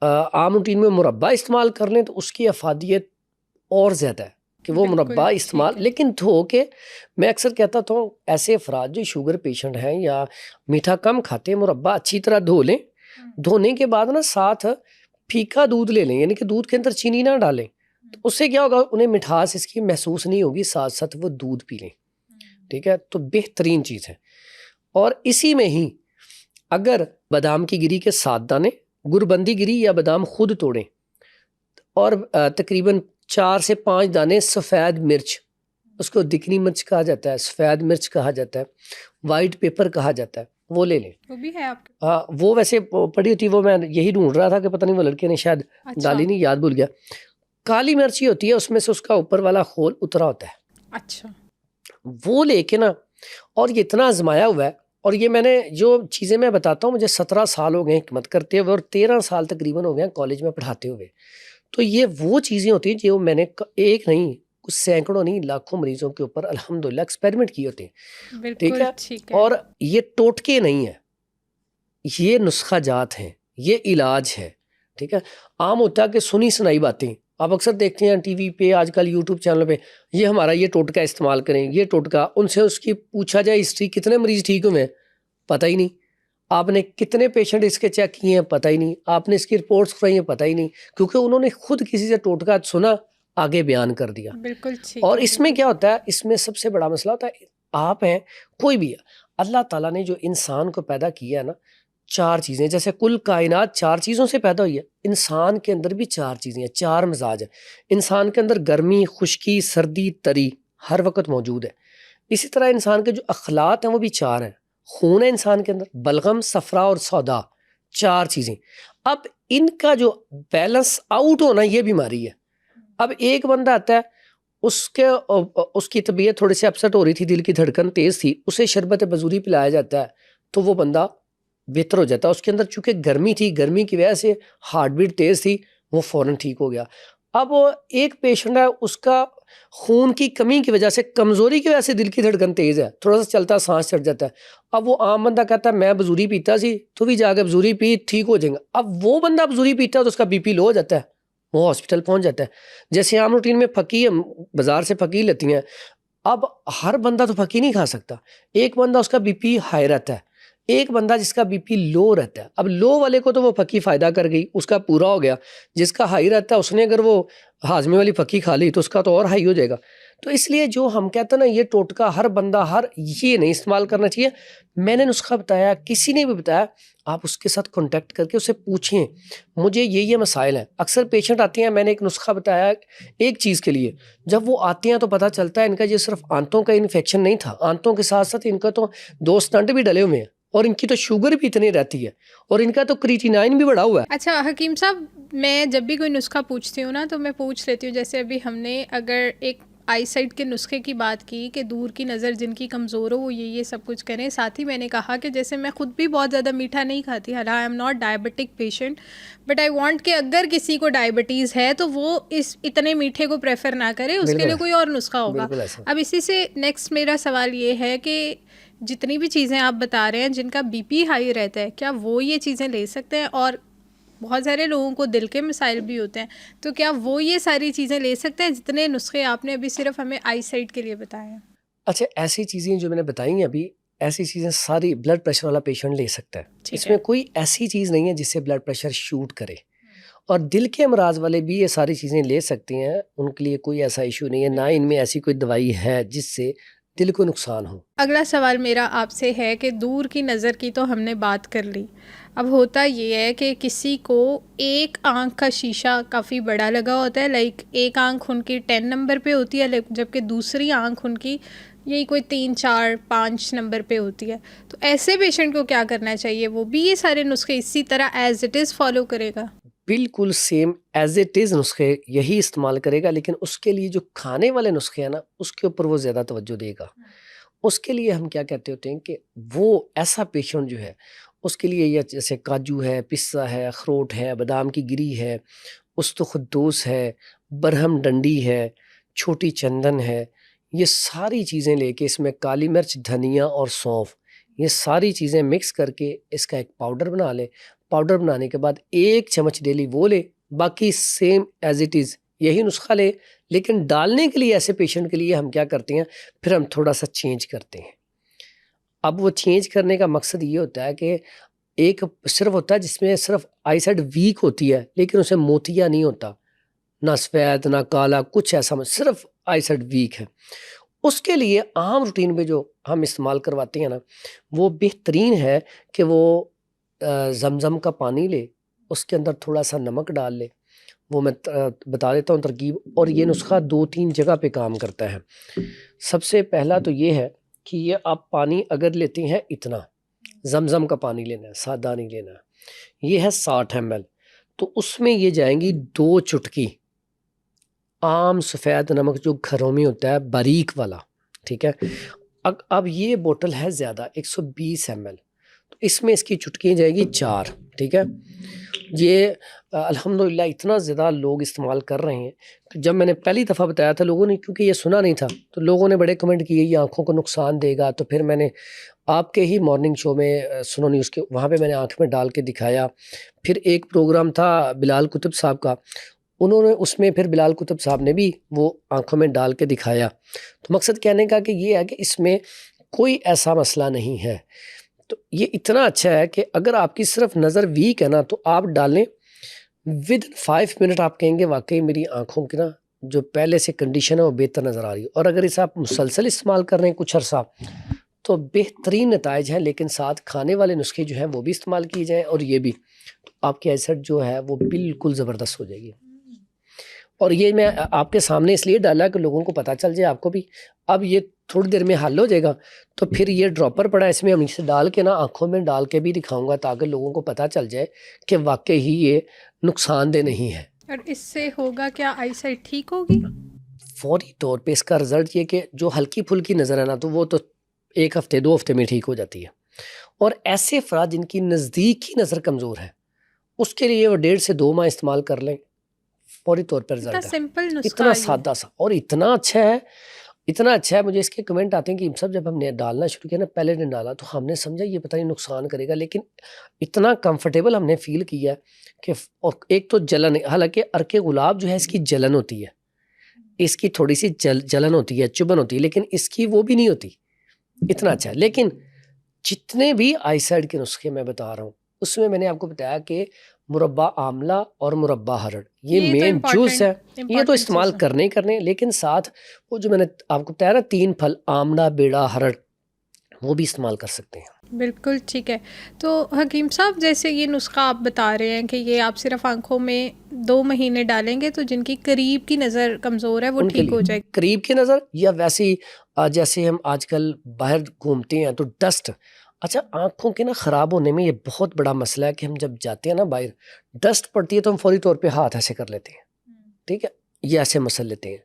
आम रूटीन में मुरब्बा इस्तेमाल कर लें तो उसकी अफादियत और ज़्यादा है। कि वो बिल्कुल, मुरब्बा ठीक इस्तेमाल, है। लेकिन धो के, मैं अक्सर कहता था ऐसे अफराद जो शुगर पेशेंट हैं या मीठा कम खाते हैं, मुरब्बा अच्छी तरह धो लें। धोने के बाद ना साथ फीका दूध ले लें, यानी कि दूध के अंदर चीनी ना डालें, तो उससे क्या होगा, उन्हें मिठास इसकी महसूस नहीं होगी, साथ साथ वो दूध पी लें। ठीक है, तो बेहतरीन चीज़ है। और इसी में ही अगर बादाम की गिरी के 7 दाने, गुरबंदी गिरी या बादाम खुद तोड़ें, और तकरीबन 4 से 5 दाने सफ़ेद मिर्च, उसको दिकनी मिर्च कहा जाता है, सफ़ेद मिर्च कहा जाता है, वाइट पेपर कहा जाता है, वो ले लें। वो भी है आपके? हाँ, वो वैसे पड़ी होती, वो मैं यही ढूंढ रहा था कि पता नहीं वो लड़के ने शायद अच्छा। डाली नहीं, याद भूल गया। काली मिर्ची होती है, उसमें से उसका ऊपर वाला खोल उतरा होता है, अच्छा। वो लेके ना, और ये इतना आजमाया हुआ है, और ये मैंने जो चीज़ें मैं बताता हूँ, मुझे 17 साल हो गए हिकमत करते हुए, और 13 साल तकरीबन हो गए कॉलेज में पढ़ाते हुए। तो ये वो चीज़ें होती हैं जो मैंने एक नहीं, कुछ सैकड़ों नहीं, लाखों मरीजों के ऊपर अल्हम्दुलिल्लाह एक्सपेरिमेंट किए होते हैं। ठीक बिल्कुल है, ठीक है। और ये टोटके नहीं है, ये नुस्खा जात हैं, ये इलाज है। ठीक है, आम होता है कि सुनी सुनाई बातें आप अक्सर देखते हैं टीवी पे, आजकल यूट्यूब चैनल पे, ये हमारा ये टोटका इस्तेमाल करें, ये टोटका, उनसे उसकी पूछा जाए हिस्ट्री, कितने मरीज ठीक हुए हैं, पता ही नहीं। आपने कितने पेशेंट इसके चेक किए हैं, पता ही नहीं। आपने इसकी रिपोर्ट्स कराई हैं, पता ही नहीं, क्योंकि उन्होंने खुद किसी से टोटका सुना, आगे बयान कर दिया। बिल्कुल ठीक और है। इसमें क्या होता है, इसमें सबसे बड़ा मसला होता है, आप हैं, कोई भी है, अल्लाह ताला ने जो इंसान को पैदा किया है ना, 4 चीज़ें, जैसे कुल कायनात 4 चीज़ों से पैदा हुई है, इंसान के अंदर भी 4 चीज़ें हैं, 4 मिजाज है। इंसान के अंदर गर्मी, खुश्की, सर्दी, तरी हर वक्त मौजूद है। इसी तरह इंसान के जो अखलात हैं वो भी 4 हैं। खून है इंसान के अंदर, बलगम, सफरा और सौदा, 4 चीज़ें। अब इनका जो बैलेंस आउट होना, ये बीमारी है। अब एक बंदा आता है, उसकी तबीयत थोड़ी सी अपसेट हो रही थी, दिल की धड़कन तेज़ थी, उसे शरबत बजूरी पिलाया जाता है, तो वो बंदा बेहतर हो जाता है। उसके अंदर चूंकि गर्मी थी, गर्मी की वजह से हार्ट बीट तेज़ थी, वो फ़ौरन ठीक हो गया। अब एक पेशेंट है, उसका खून की कमी की वजह से, कमज़ोरी की वजह से दिल की धड़कन तेज़ है, थोड़ा सा चलता सांस चढ़ जाता है। अब वो आम बंदा कहता है मैं बजूरी पीता सी, तो भी जाकर बजूरी पी, ठीक हो जाएगा। अब वो बंदा बजूरी पीता है तो उसका बीपी लो हो जाता है, वो हॉस्पिटल पहुंच जाता है। जैसे आम रूटीन में फकी, हम बाजार से फकी लेती हैं, अब हर बंदा तो फकी नहीं खा सकता। एक बंदा उसका बीपी हाई रहता है, एक बंदा जिसका बीपी लो रहता है। अब लो वाले को तो वो फकी फ़ायदा कर गई, उसका पूरा हो गया। जिसका हाई रहता है, उसने अगर वो हाजमे वाली फकी खा ली तो उसका तो और हाई हो जाएगा। तो इसलिए जो हम कहते हैं ना, ये टोटका हर बंदा, हर ये नहीं इस्तेमाल करना चाहिए। मैंने नुस्खा बताया, किसी ने भी बताया, आप उसके साथ कॉन्टेक्ट करके उससे पूछें, मुझे ये मसाइल हैं। अक्सर पेशेंट आते हैं, मैंने एक नुस्खा बताया एक चीज़ के लिए, जब वो आते हैं तो पता चलता है इनका ये सिर्फ आंतों का इन्फेक्शन नहीं था, आंतों के साथ साथ इनका तो 2 स्टंट भी डले हुए हैं, और इनकी तो शुगर भी इतनी रहती है, और इनका तो क्रिएटिनाइन भी बढ़ा हुआ है। अच्छा हकीम साहब, मैं जब भी कोई नुस्खा पूछती हूँ ना, तो मैं पूछ लेती हूँ, जैसे अभी हमने अगर एक आई साइट के नुस्खे की बात की कि दूर की नज़र जिनकी कमज़ोर हो वो ये सब कुछ करें। साथ ही मैंने कहा कि जैसे मैं ख़ुद भी बहुत ज़्यादा मीठा नहीं खाती, हालांकि I am not diabetic patient, but I want कि अगर किसी को डायबिटीज़ है तो वो इस इतने मीठे को प्रेफर ना करे, उसके लिए कोई और नुस्खा होगा। अब इसी से नेक्स्ट मेरा सवाल ये है कि जितनी भी चीज़ें आप बता रहे हैं जिनका बीपी हाई रहता है, क्या वो ये चीज़ें ले सकते हैं? और बहुत सारे लोगों को दिल के मसाइल भी होते हैं, तो क्या वो ये सारी चीज़ें ले सकते हैं जितने नुस्खे आपने अभी सिर्फ हमें आई साइट के लिए बताए हैं? अच्छा, ऐसी चीज़ें जो मैंने बताई हैं अभी, ऐसी चीज़ें सारी ब्लड प्रेशर वाला पेशेंट ले सकता है। इसमें कोई ऐसी चीज़ नहीं है जिससे ब्लड प्रेशर शूट करे, और दिल के अमराज वाले भी ये सारी चीज़ें ले सकते हैं, उनके लिए कोई ऐसा इशू नहीं है, ना इनमें ऐसी कोई दवाई है जिससे दिल को नुकसान हो। अगला सवाल मेरा आपसे है कि दूर की नज़र की तो हमने बात कर ली, अब होता ये है कि किसी को एक आँख का शीशा काफ़ी बड़ा लगा होता है, लाइक एक आँख उनकी 10 नंबर पे होती है, जबकि दूसरी आँख उनकी यही कोई 3, 4, 5 नंबर पे होती है। तो ऐसे पेशेंट को क्या करना चाहिए? वो भी ये सारे नुस्खे इसी तरह एज इट इज़ फॉलो करेगा? बिल्कुल सेम एज इट इज़ नुस्खे यही इस्तेमाल करेगा, लेकिन उसके लिए जो खाने वाले नुस्खे हैं ना, उसके ऊपर वो ज़्यादा तवज्जो देगा। उसके लिए हम क्या कहते होते हैं कि वो ऐसा पेशेंट जो है, उसके लिए ये जैसे काजू है, पिस्ता है, अखरोट है, बादाम की गिरी है, उस्तुखुद्दूस है, बरहम डंडी है, छोटी चंदन है, ये सारी चीज़ें लेके, इसमें काली मिर्च, धनिया और सौंफ, ये सारी चीज़ें मिक्स करके इसका एक पाउडर बना ले। पाउडर बनाने के बाद 1 चम्मच डेली वो ले, बाकी सेम एज इट इज़ यही नुस्खा ले, लेकिन डालने के लिए ऐसे पेशेंट के लिए हम क्या करते हैं, फिर हम थोड़ा सा चेंज करते हैं। अब वो चेंज करने का मकसद ये होता है कि एक सिर्फ होता है जिसमें सिर्फ आईसाइट वीक होती है, लेकिन उसे मोतिया नहीं होता, ना सफ़ेद ना काला, कुछ ऐसा सिर्फ आईसाइट वीक है। उसके लिए आम रूटीन में जो हम इस्तेमाल करवाते हैं ना, वो बेहतरीन है कि वो ज़मज़म का पानी ले, उसके अंदर थोड़ा सा नमक डाल ले। वो मैं बता देता हूँ तरकीब, और ये नुस्खा 2-3 जगह पे काम करता है। सबसे पहला तो ये है कि ये आप पानी अगर लेते हैं इतना, ज़मज़म का पानी लेना है, सादा नहीं लेना। ये है 60 ml, तो उसमें ये जाएंगी 2 चुटकी आम सफ़ेद नमक जो घरों में होता है बारीक वाला, ठीक है। अब ये बोतल है ज़्यादा 120 ml, तो इसमें इसकी चुटकियाँ जाएगी 4, ठीक है। ये अल्हम्दुलिल्लाह इतना ज़्यादा लोग इस्तेमाल कर रहे हैं कि जब मैंने पहली दफ़ा बताया था लोगों ने, क्योंकि ये सुना नहीं था, तो लोगों ने बड़े कमेंट किए ये आँखों को नुकसान देगा। तो फिर मैंने आपके ही मॉर्निंग शो में सुनो न्यूज़ के वहाँ पे मैंने आँख में डाल के दिखाया। फिर एक प्रोग्राम था बिलाल कुतुब साहब का, उन्होंने उसमें फिर बिलाल कुतुब साहब ने भी वो आँखों में डाल के दिखाया। तो मकसद कहने का कि ये है कि इसमें कोई ऐसा मसला नहीं है। तो ये इतना अच्छा है कि अगर आपकी सिर्फ नज़र वीक है ना, तो आप डालें, विद 5 मिनट आप कहेंगे वाकई मेरी आँखों की ना जो पहले से कंडीशन है वो बेहतर नज़र आ रही है। और अगर इसे आप मुसलसल इस्तेमाल कर रहे हैं कुछ अरसा, तो बेहतरीन नताइज हैं। लेकिन साथ खाने वाले नुस्खे जो हैं वो भी इस्तेमाल किए जाएँ, और ये भी, तो आपकी आईसाइट जो है वो बिल्कुल ज़बरदस्त हो जाएगी। और ये मैं आपके सामने इसलिए डाला कि लोगों को पता चल जाए, आपको भी। अब ये थोड़ी देर में हल हो जाएगा, तो फिर ये ड्रॉपर पड़ा है, इसमें हम इसे डाल के ना आँखों में डाल के भी दिखाऊंगा, ताकि लोगों को पता चल जाए कि वाकई ही ये नुकसानदेह नहीं है। और इससे होगा क्या, आईसाइट ठीक होगी? फौरी तौर पे इसका रिजल्ट ये कि जो हल्की फुल्की नज़र है ना, तो वो तो 1 हफ्ते 2 हफ्ते में ठीक हो जाती है। और ऐसे अफराद जिनकी नज़दीक ही नज़र कमज़ोर है, उसके लिए वो 1.5 से 2 माह इस्तेमाल कर लें, फौरी तौर पर इतना रिजल्ट है। सिंपल नुस्खा इतना है ये। सादा सा और इतना अच्छा है, इतना अच्छा है। मुझे इसके कमेंट आते हैं कि सब जब हमने डालना शुरू किया ना, पहले दिन डाला तो हमने समझा ये पता नहीं नुकसान करेगा, लेकिन इतना कंफर्टेबल हमने फील किया कि और एक तो जलन, हालांकि अर्के गुलाब जो है इसकी जलन होती है, इसकी थोड़ी सी जलन होती है, चुभन होती है, लेकिन इसकी वो भी नहीं होती। इतना अच्छा है। लेकिन जितने भी आईसाइड के नुस्खे मैं बता रहा हूँ, उसमें मैंने आपको बताया कि मुरब्बा आमला और मुरब्बा हरड़ ये तो मेन जूस है, ये तो इम्पोर्टेंट इस्तेमाल चीज़ है। करने ही करने। लेकिन साथ वो जो मैंने आपको बताया ना 3 फल, आमला बेड़ा हरड़, वो भी इस्तेमाल कर सकते हैं। बिल्कुल ठीक है। तो हकीम साहब, जैसे ये नुस्खा आप बता रहे हैं कि ये आप सिर्फ आंखों में 2 महीने डालेंगे, तो जिनकी करीब की नज़र कमज़ोर है वो उनके ठीक हो लिए जाएगी। करीब की नज़र, या वैसे ही जैसे हम आजकल बाहर घूमते हैं तो डस्ट, अच्छा आँखों के ना ख़राब होने में ये बहुत बड़ा मसला है कि हम जब जाते हैं ना बाहर, डस्ट पड़ती है तो हम फौरी तौर पे हाथ ऐसे कर लेते हैं, ठीक है, ये ऐसे मसल लेते हैं,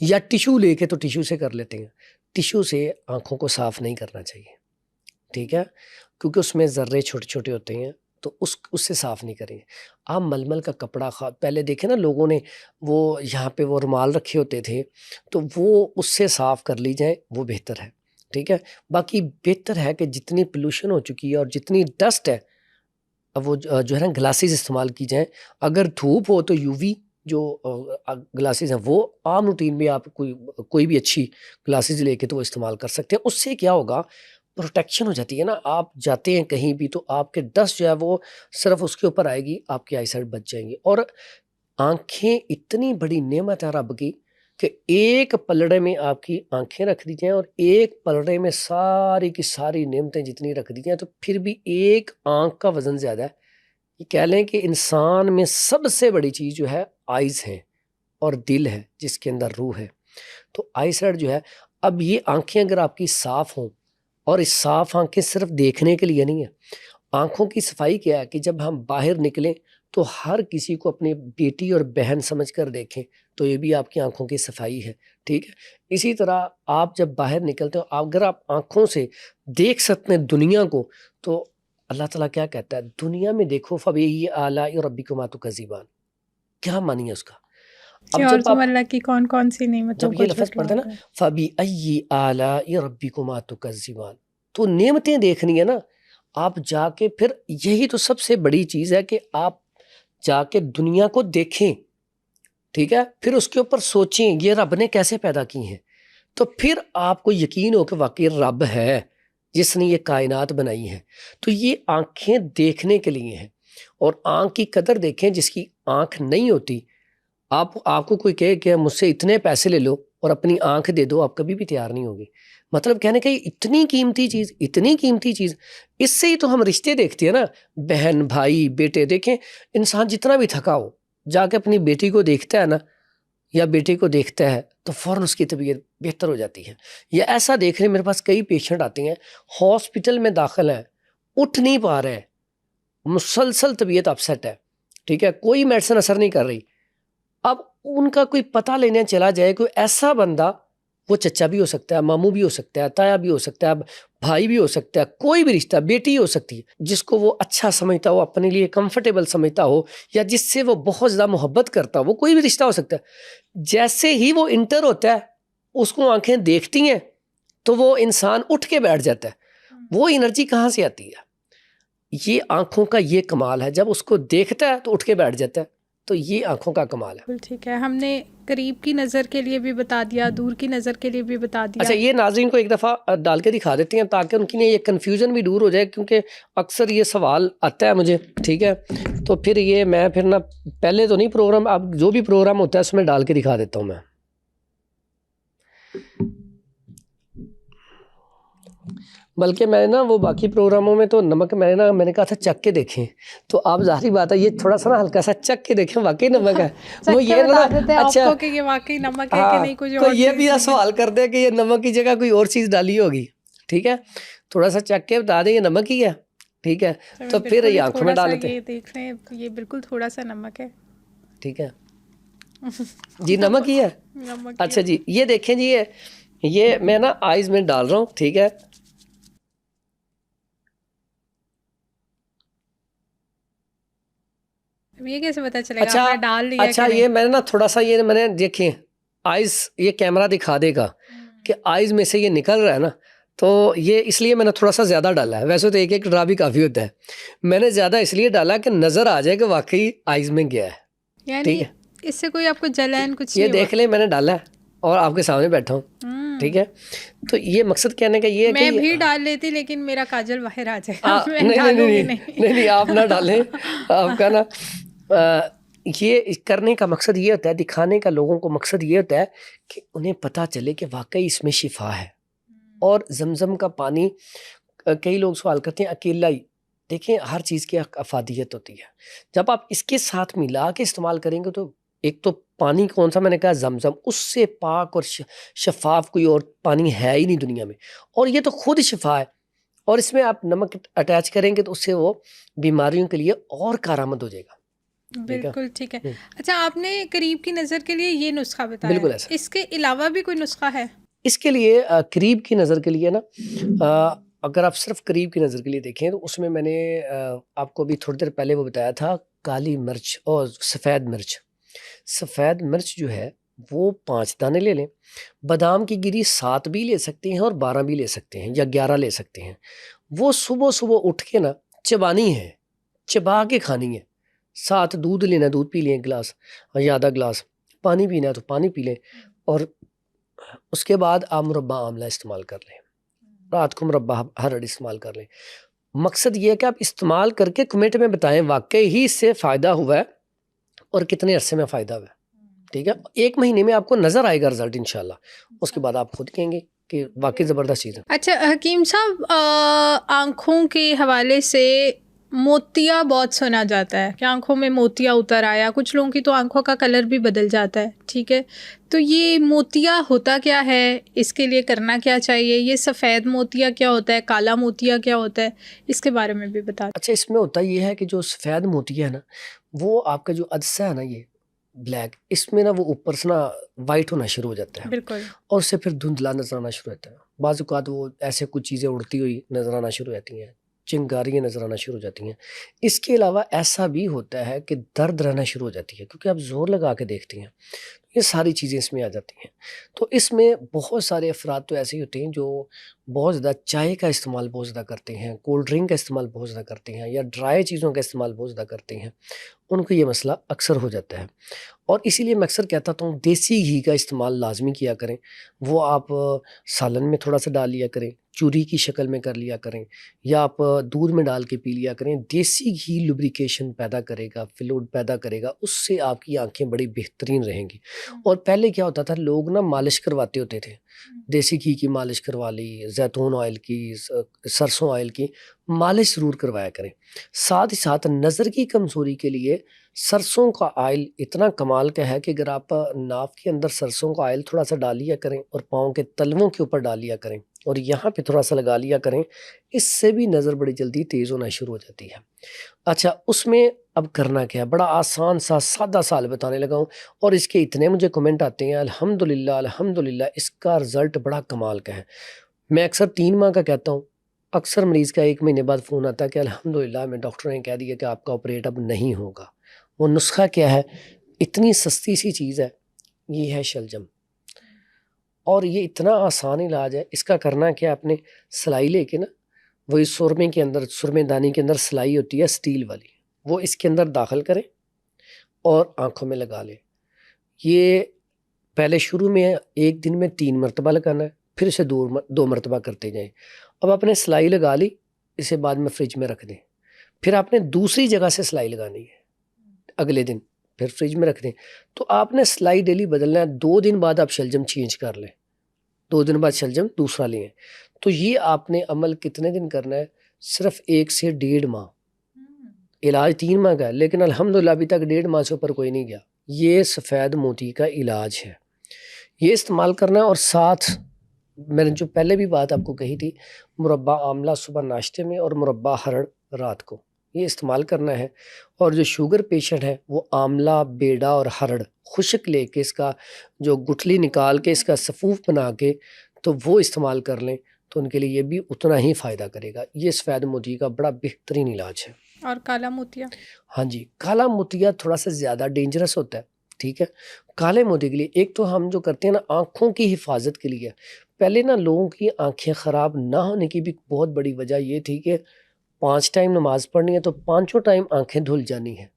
या टिशू लेके तो टिशू से कर लेते हैं। टिशू से आँखों को साफ़ नहीं करना चाहिए, ठीक है, क्योंकि उसमें ज़र्रे छोटे-छोटे होते हैं, तो उससे साफ़ नहीं करेंगे। आप मलमल का कपड़ा पहले देखे ना लोगों ने, वो यहाँ पे वो रुमाल रखे होते थे, तो वो उससे साफ़ कर ली जाए, वो बेहतर है, ठीक है। बाकी बेहतर है कि जितनी पोल्यूशन हो चुकी है और जितनी डस्ट है, अब वो जो है ना ग्लासेस इस्तेमाल की जाएँ। अगर धूप हो तो यूवी जो ग्लासेस हैं, वो आम रूटीन में आप कोई भी अच्छी ग्लासेस लेके तो वो इस्तेमाल कर सकते हैं। उससे क्या होगा, प्रोटेक्शन हो जाती है ना, आप जाते हैं कहीं भी तो आपके डस्ट जो है वो सिर्फ उसके ऊपर आएगी, आपकी आईसाइट बच जाएंगी। और आंखें इतनी बड़ी नेमत है रब की कि एक पलड़े में आपकी आंखें रख दी जाएं, और एक पलड़े में सारी की सारी नेमतें जितनी रख दी जाएं, तो फिर भी एक आंख का वजन ज़्यादा है। ये कह लें कि इंसान में सबसे बड़ी चीज़ जो है आइज़ हैं और दिल है, जिसके अंदर रूह है। तो आईसाइट जो है, अब ये आंखें अगर आपकी साफ़ हों, और इस साफ़ आंखें सिर्फ देखने के लिए नहीं है, आँखों की सफाई क्या है कि जब हम बाहर निकलें तो हर किसी को अपनी बेटी और बहन समझकर देखें, तो ये भी आपकी आँखों की सफाई है, ठीक है। इसी तरह आप जब बाहर निकलते हो, अगर आप आँखों से देख सकते हैं दुनिया को, तो अल्लाह ताला क्या कहता है, दुनिया में देखो फ़बी आला रब्बिकुमा तुकज़्ज़िबान, क्या मानिए उसका। कि अब और जब तुम आप अल्लाह की कौन-कौन सी नेमतों जब को ये लफ़्ज़ पढ़ते हैं ना, झुठलाते हो? फ़बी अय्यि आलाइ रब्बिकुमा तुकज़्ज़िबान, तो नेमतें देखनी है ना, आप जाके फिर यही तो सबसे बड़ी चीज़ है कि आप जाके दुनिया को देखें, ठीक है, फिर उसके ऊपर सोचें ये रब ने कैसे पैदा की हैं, तो फिर आपको यकीन हो कि वाकई रब है जिसने ये कायनात बनाई है। तो ये आंखें देखने के लिए हैं, और आंख की कदर देखें, जिसकी आंख नहीं होती, आपको कोई कहे कि मुझसे इतने पैसे ले लो और अपनी आंख दे दो, आप कभी भी तैयार नहीं होगी। मतलब कहने का इतनी कीमती चीज़, इतनी कीमती चीज़, इससे ही तो हम रिश्ते देखते हैं ना, बहन भाई बेटे। देखें, इंसान जितना भी थका हो जाके अपनी बेटी को देखता है ना, या बेटे को देखता है, तो फ़ौरन उसकी तबीयत बेहतर हो जाती है। या ऐसा देख रहे, मेरे पास कई पेशेंट आते हैं, हॉस्पिटल में दाखिल हैं, उठ नहीं पा रहे हैं, मुसलसल तबीयत अपसेट है, ठीक है, कोई मेडिसिन असर नहीं कर रही। अब उनका कोई पता लेने चला जाए, कोई ऐसा बंदा, वो चचा भी हो सकता है, मामू भी हो सकता है, ताया भी हो सकता है, भाई भी हो सकता है, कोई भी रिश्ता, बेटी हो सकती है, जिसको वो अच्छा समझता हो, अपने लिए कंफर्टेबल समझता हो, या जिससे वो बहुत ज़्यादा मोहब्बत करता हो, वो कोई भी रिश्ता हो सकता है। जैसे ही वो इंटर होता है, उसको आंखें देखती हैं, तो वो इंसान उठ के बैठ जाता है। वो एनर्जी कहाँ से आती है? ये आंखों का ये कमाल है, जब उसको देखता है तो उठ के बैठ जाता है। तो ये आंखों का कमाल है। बिल्कुल ठीक है, हमने करीब की नज़र के लिए भी बता दिया, दूर की नज़र के लिए भी बता दिया। अच्छा, ये नाज़रीन को एक दफ़ा डाल के दिखा देते हैं ताकि उनकी लिए ये कन्फ्यूज़न भी दूर हो जाए, क्योंकि अक्सर ये सवाल आता है मुझे, ठीक है। तो फिर ये मैं फिर ना, पहले तो नहीं प्रोग्राम, अब जो भी प्रोग्राम होता है उसमें डाल के दिखा देता हूँ मैं। बल्कि मैंने ना वो बाकी प्रोग्रामों में तो नमक मैंने कहा था चख के देखें, तो आप ज़ाहिर बात है ये थोड़ा सा ना हल्का सा चख के देखें, वाकई नमक है। वो ये ना, अच्छा कि ये वाकई नमक है कि नहीं, कुछ तो और ये भी सवाल करते हैं कि ये नमक की जगह कोई और चीज़ डाली होगी, ठीक है, थोड़ा सा चख के बता दें ये नमक ही है, ठीक है। तो फिर ये आंखों में डाल लेते हैं, ये देख रहे हैं, ये बिल्कुल थोड़ा सा नमक है, ठीक है जी, नमक ही है। अच्छा जी, ये देखें जी, ये मैं ना आइज में डाल रहा हूँ, ठीक है। ये कैसे पता चलेगा अच्छा, आपने डाल लिया? अच्छा, ये मैंने ना थोड़ा सा, ये मैंने देखें आइज, ये कैमरा दिखा देगा कि आइज में से ये निकल रहा है ना, तो ये इसलिए मैंने थोड़ा सा ज़्यादा डाला है। वैसे तो एक एक ड्रॉप भी काफ़ी होता है, मैंने ज़्यादा इसलिए डाला कि नज़र आ जाए कि वाकई आइज में गया है, ठीक है। इससे कोई आपको जलन कुछ ये देख ले, मैंने डाला है और आपके सामने बैठा हूँ, ठीक है। तो ये मकसद कहने का ये है कि मैं भी डाल लेती, लेकिन मेरा काजल बाहर आ जाएगा। नहीं, आप ना डालें, आपका ना ये करने का मकसद ये होता है, दिखाने का लोगों को मकसद ये होता है कि उन्हें पता चले कि वाकई इसमें शिफा है। और जमजम का पानी, कई लोग सवाल करते हैं अकेला ही, देखें हर चीज़ की अफादियत होती है। जब आप इसके साथ मिला के इस्तेमाल करेंगे, तो एक तो पानी कौन सा, मैंने कहा जमजम, उससे पाक और शफाफ कोई और पानी है ही नहीं दुनिया में, और ये तो खुद शिफा है। और इसमें आप नमक अटैच करेंगे तो उससे वो बीमारियों के लिए और कारआमद हो जाएगा। बिल्कुल ठीक है। अच्छा, आपने करीब की नज़र के लिए ये नुस्खा बताया, बिल्कुल ऐसा। इसके अलावा भी कोई नुस्खा है? इसके लिए करीब की नज़र के लिए ना, अगर आप सिर्फ करीब की नज़र के लिए देखें, तो उसमें मैंने आपको अभी थोड़ी देर पहले वो बताया था, काली मिर्च और सफ़ेद मिर्च। सफ़ेद मिर्च जो है वो 5 दाने ले लें, बादाम की गिरी 7 भी ले सकते हैं और 12 भी ले सकते हैं, या 11 ले सकते हैं। वो सुबह सुबह उठ के ना चबानी है, चबा के खानी है। साथ दूध लेना, दूध पी लें 1 गिलास या आधा गिलास, पानी पीना है तो पानी पी लें, और उसके बाद आप मुरब्बा आमला इस्तेमाल कर लें, रात को मुरब्बा हरड़ इस्तेमाल कर लें। मकसद ये है कि आप इस्तेमाल करके कमेंट में बताएं वाकई ही इससे फ़ायदा हुआ है और कितने अरसे में फ़ायदा हुआ है, ठीक है। 1 महीने में आपको नज़र आएगा रिजल्ट इंशाल्लाह, उसके बाद आप खुद कहेंगे कि वाकई ज़बरदस्त चीज़ है। अच्छा हकीम साहब, आँखों के हवाले से मोतिया बहुत सुना जाता है कि आँखों में मोतिया उतर आया, कुछ लोगों की तो आँखों का कलर भी बदल जाता है, ठीक है। तो ये मोतिया होता क्या है, इसके लिए करना क्या चाहिए, ये सफ़ेद मोतिया क्या होता है, काला मोतिया क्या होता है, इसके बारे में भी बता। अच्छा, इसमें होता ये है कि जो सफ़ेद मोतिया है ना, वो आपका जो अदसा है ना, ये ब्लैक, इसमें ना वो ऊपर से ना वाइट होना शुरू हो जाता है, बिल्कुल, और उससे फिर धुंधला नजर आना शुरू होता है। बाज़ औक़ात वो ऐसे कुछ चीज़ें उड़ती हुई नजर आना शुरू हो जाती हैं, चिंगारियाँ नज़र आना शुरू हो जाती हैं। इसके अलावा ऐसा भी होता है कि दर्द रहना शुरू हो जाती है, क्योंकि आप ज़ोर लगा के देखती हैं। ये सारी चीज़ें इसमें आ जाती हैं। तो इसमें बहुत सारे अफ़राद तो ऐसे ही होते हैं जो बहुत ज़्यादा चाय का इस्तेमाल बहुत ज़्यादा करते हैं, कोल्ड ड्रिंक का इस्तेमाल बहुत ज़्यादा करते हैं, या ड्राई चीज़ों का इस्तेमाल बहुत ज़्यादा करते हैं। उनको ये मसला अक्सर हो जाता है, और इसीलिए मैं अक्सर कहता तो हूँ देसी घी का इस्तेमाल लाज़मी किया करें। वो आप सालन में थोड़ा-सा डाल लिया करें, चूरी की शक्ल में कर लिया करें, या आप दूध में डाल के पी लिया करें। देसी घी लुब्रिकेशन पैदा करेगा, फ्लूइड पैदा करेगा, उससे आपकी आँखें बड़ी बेहतरीन रहेंगी। और पहले क्या होता था, लोग ना मालिश करवाते होते थे। देसी घी की मालिश करवा ली, ज़ैतून ऑयल की, सरसों ऑयल की मालिश ज़रूर करवाया करें। साथ ही साथ नज़र की कमज़ोरी के लिए सरसों का ऑयल इतना कमाल का है कि अगर आप नाक के अंदर सरसों का ऑयल थोड़ा-सा डाल लिया करें और पाँव के तलवों के ऊपर डाल लिया करें और यहाँ पे थोड़ा-सा लगा लिया करें, इससे भी नज़र बड़ी जल्दी तेज़ होना शुरू हो जाती है। अच्छा, उसमें अब करना क्या है? बड़ा आसान सा सादा सा हल बताने लगा हूँ, और इसके इतने मुझे कमेंट आते हैं, अल्हम्दुलिल्लाह अल्हम्दुलिल्लाह इसका रिज़ल्ट बड़ा कमाल का है। मैं अक्सर 3 माह का कहता हूँ, अक्सर मरीज़ का 1 महीने बाद फ़ोन आता है कि अल्हम्दुलिल्लाह में डॉक्टर ने कह दिया कि आपका ऑपरेट अब नहीं होगा। वो नुस्ख़ा क्या है? इतनी सस्ती सी चीज़ है, ये है शलजम, और ये इतना आसान इलाज है। इसका करना क्या है, आपने सिलाई लेके ना, वही सुरमे के अंदर, सुरमेदानी के अंदर सिलाई होती है स्टील वाली, वो इसके अंदर दाखिल करें और आँखों में लगा लें। ये पहले शुरू में 1 दिन में 3 मरतबा लगाना है, फिर इसे 2 मरतबा करते जाएँ। अब आपने सिलाई लगा ली, इसे बाद में फ्रिज में रख दें। फिर आपने दूसरी जगह से सिलाई लगानी है, अगले दिन फिर फ्रिज में रख दें। तो आपने सिलाई डेली बदलना है। 2 दिन बाद आप शलजम चेंज कर लें, 2 दिन बाद शलजम दूसरा लें। तो ये आपने अमल कितने दिन करना है? सिर्फ 1 से 1.5 माह। इलाज 3 माह का है, लेकिन अल्हम्दुलिल्लाह अभी तक 1.5 माह से ऊपर कोई नहीं गया। ये सफ़ेद मोती का इलाज है, ये इस्तेमाल करना है। और साथ मैंने जो पहले भी बात आपको कही थी, मुरब्बा आमला सुबह नाश्ते में और मुरब्बा हरड़ रात को, ये इस्तेमाल करना है। और जो शुगर पेशेंट है, वो आमला, बेड़ा और हरड़ खुश्क लेके इसका जो गुठली निकाल के इसका सफ़ूफ बना के तो वो इस्तेमाल कर लें, तो उनके लिए ये भी उतना ही फ़ायदा करेगा। ये सफ़ेद मोती का बड़ा बेहतरीन इलाज है। और काला मोतिया? हाँ जी, काला मोतिया थोड़ा-सा ज़्यादा डेंजरस होता है, ठीक है? काले मोती के लिए एक तो हम जो करते हैं ना, आँखों की हिफाज़त के लिए, पहले ना लोगों की आँखें ख़राब ना होने की भी बहुत बड़ी वजह ये थी कि 5 टाइम नमाज़ पढ़नी है तो पाँचों टाइम आँखें धुल जानी है।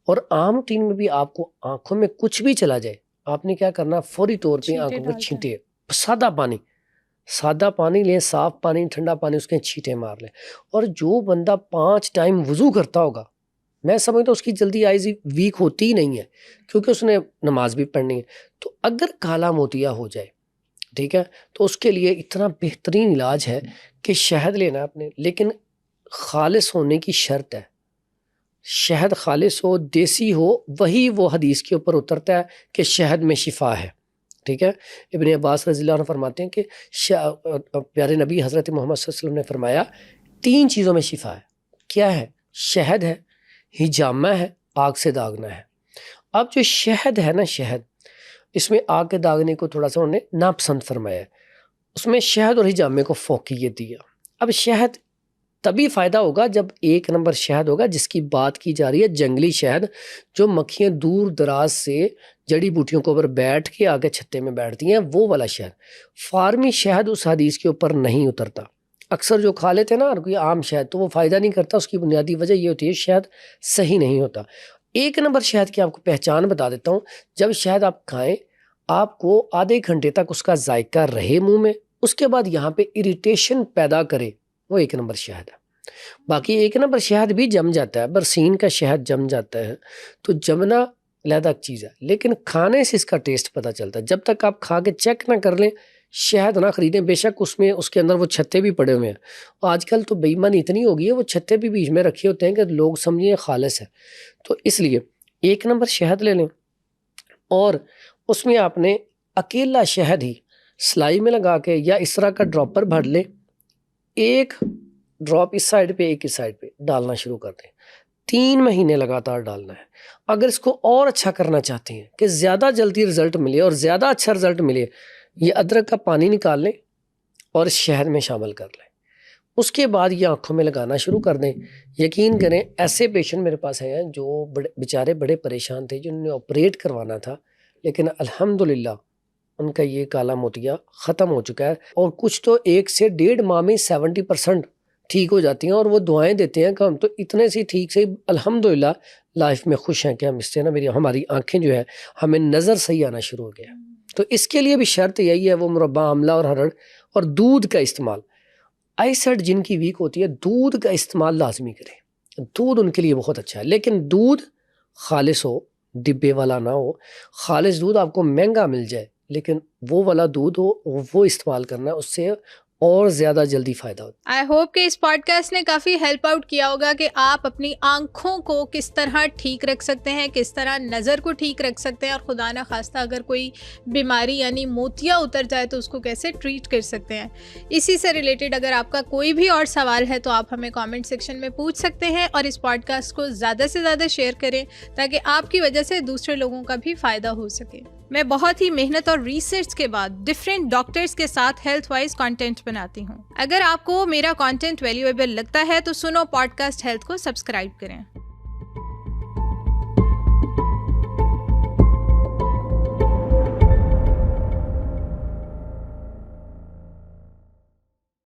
और आम रूटीन में भी आपको आँखों में कुछ भी चला जाए, आपने क्या करना, फ़ौरी तौर पे छींटे आँखों पे डालते हैं। छींटे, सादा पानी लें, साफ़ पानी, ठंडा पानी, उसके छींटे मार लें। और जो बंदा 5 टाइम वज़ू करता होगा, मैं समझता हूँ उसकी जल्दी आइज़ वीक होती ही नहीं है, क्योंकि उसने नमाज़ भी पढ़नी है। तो अगर काला मोतिया हो जाए, ठीक है, तो उसके लिए इतना बेहतरीन इलाज है कि शहद लेना है आपने, लेकिन खालिस होने की शर्त है। शहद खालिस हो, देसी हो, वही वो हदीस के ऊपर उतरता है कि शहद में शिफा है, ठीक है। इब्ने अब्बास रज़ी अल्लाह अन्हु फरमाते हैं कि प्यारे नबी हज़रत मोहम्मद सल्लल्लाहु अलैहि वसल्लम ने फरमाया, 3 चीज़ों में शिफा है। क्या है? शहद है, हिजामा है, आग से दागना है। अब जो शहद है ना, शहद, इसमें आग के दागने को थोड़ा-सा उन्होंने नापसंद फरमाया है। उसमें शहद और हिजामे को फ़ौक़ियत दिया। अब शहद तभी फ़ायदा होगा जब 1 नंबर शहद होगा, जिसकी बात की जा रही है जंगली शहद, जो मक्खियाँ दूर दराज से जड़ी बूटियों के ऊपर बैठ के आगे छत्ते में बैठती हैं, वो वाला शहद। फ़ार्मी शहद उस हदीस के ऊपर नहीं उतरता। अक्सर जो खा लेते हैं ना हर कोई आम शहद, तो वो फ़ायदा नहीं करता। उसकी बुनियादी वजह ये होती है शहद सही नहीं होता। 1 नंबर शहद की आपको पहचान बता देता हूँ। जब शहद आप खाएँ, आपको आधे घंटे तक उसका जायका रहे मुँह में, उसके बाद यहाँ पे इरिटेशन पैदा करे, वो 1 नंबर शहद है। बाकी 1 नंबर शहद भी जम जाता है, बरसीन का शहद जम जाता है, तो जमना अलग चीज़ है, लेकिन खाने से इसका टेस्ट पता चलता है। जब तक आप खा के चेक ना कर लें, शहद ना खरीदें। बेशक उसमें उसके अंदर वो छत्ते भी पड़े हुए हैं। आजकल तो बेईमानी इतनी हो गई है, वो छत्ते भी बीच में रखे होते हैं कि लोग समझें खालिस है। तो इसलिए 1 नंबर शहद ले लें, और उसमें आपने अकेला शहद ही सिलाई में लगा के या इस तरह का ड्रॉपर भर लें, 1 ड्रॉप इस साइड पे, 1 इस साइड पे डालना शुरू कर दें। 3 महीने लगातार डालना है। अगर इसको और अच्छा करना चाहते हैं कि ज़्यादा जल्दी रिज़ल्ट मिले और ज़्यादा अच्छा रिज़ल्ट मिले, ये अदरक का पानी निकाल लें और इस शहद में शामिल कर लें। उसके बाद ये आँखों में लगाना शुरू कर दें। यकीन करें, ऐसे पेशेंट मेरे पास हैं जो बेचारे बड़े परेशान थे, जिन्होंने ऑपरेट करवाना था, लेकिन अल्हम्दुलिल्लाह उनका ये काला मोतिया ख़त्म हो चुका है। और कुछ तो 1 से 1.5 माह में 70% ठीक हो जाती हैं, और वो दुआएं देते हैं कि हम तो इतने से ठीक से अल्हम्दुलिल्लाह लाइफ में खुश हैं कि हम इससे ना हमारी आंखें जो है, हमें नज़र सही आना शुरू हो गया। तो इसके लिए भी शर्त यही है, वो मुरब्बा आमला और हरड़ और दूध का इस्तेमाल। आईसाइट जिनकी वीक होती है, दूध का इस्तेमाल लाजमी करें। दूध उनके लिए बहुत अच्छा है, लेकिन दूध खालिस हो, डिब्बे वाला ना हो। खालिस दूध आपको महंगा मिल जाए, लेकिन वो वाला दूध हो, वो इस्तेमाल करना है, उससे और ज़्यादा जल्दी फ़ायदा होता है। आई होप कि इस पॉडकास्ट ने काफ़ी हेल्प आउट किया होगा कि आप अपनी आंखों को किस तरह ठीक रख सकते हैं, किस तरह नज़र को ठीक रख सकते हैं, और खुदा ना खास्ता अगर कोई बीमारी यानी मोतिया उतर जाए तो उसको कैसे ट्रीट कर सकते हैं। इसी से रिलेटेड अगर आपका कोई भी और सवाल है तो आप हमें कमेंट सेक्शन में पूछ सकते हैं, और इस पॉडकास्ट को ज़्यादा से ज़्यादा शेयर करें ताकि आपकी वजह से दूसरे लोगों का भी फ़ायदा हो सके। मैं बहुत ही मेहनत और रिसर्च के बाद डिफरेंट डॉक्टर्स के साथ हेल्थ वाइज कंटेंट बनाती हूँ। अगर आपको मेरा कंटेंट वैल्यूएबल लगता है तो सुनो पॉडकास्ट हेल्थ को सब्सक्राइब करें।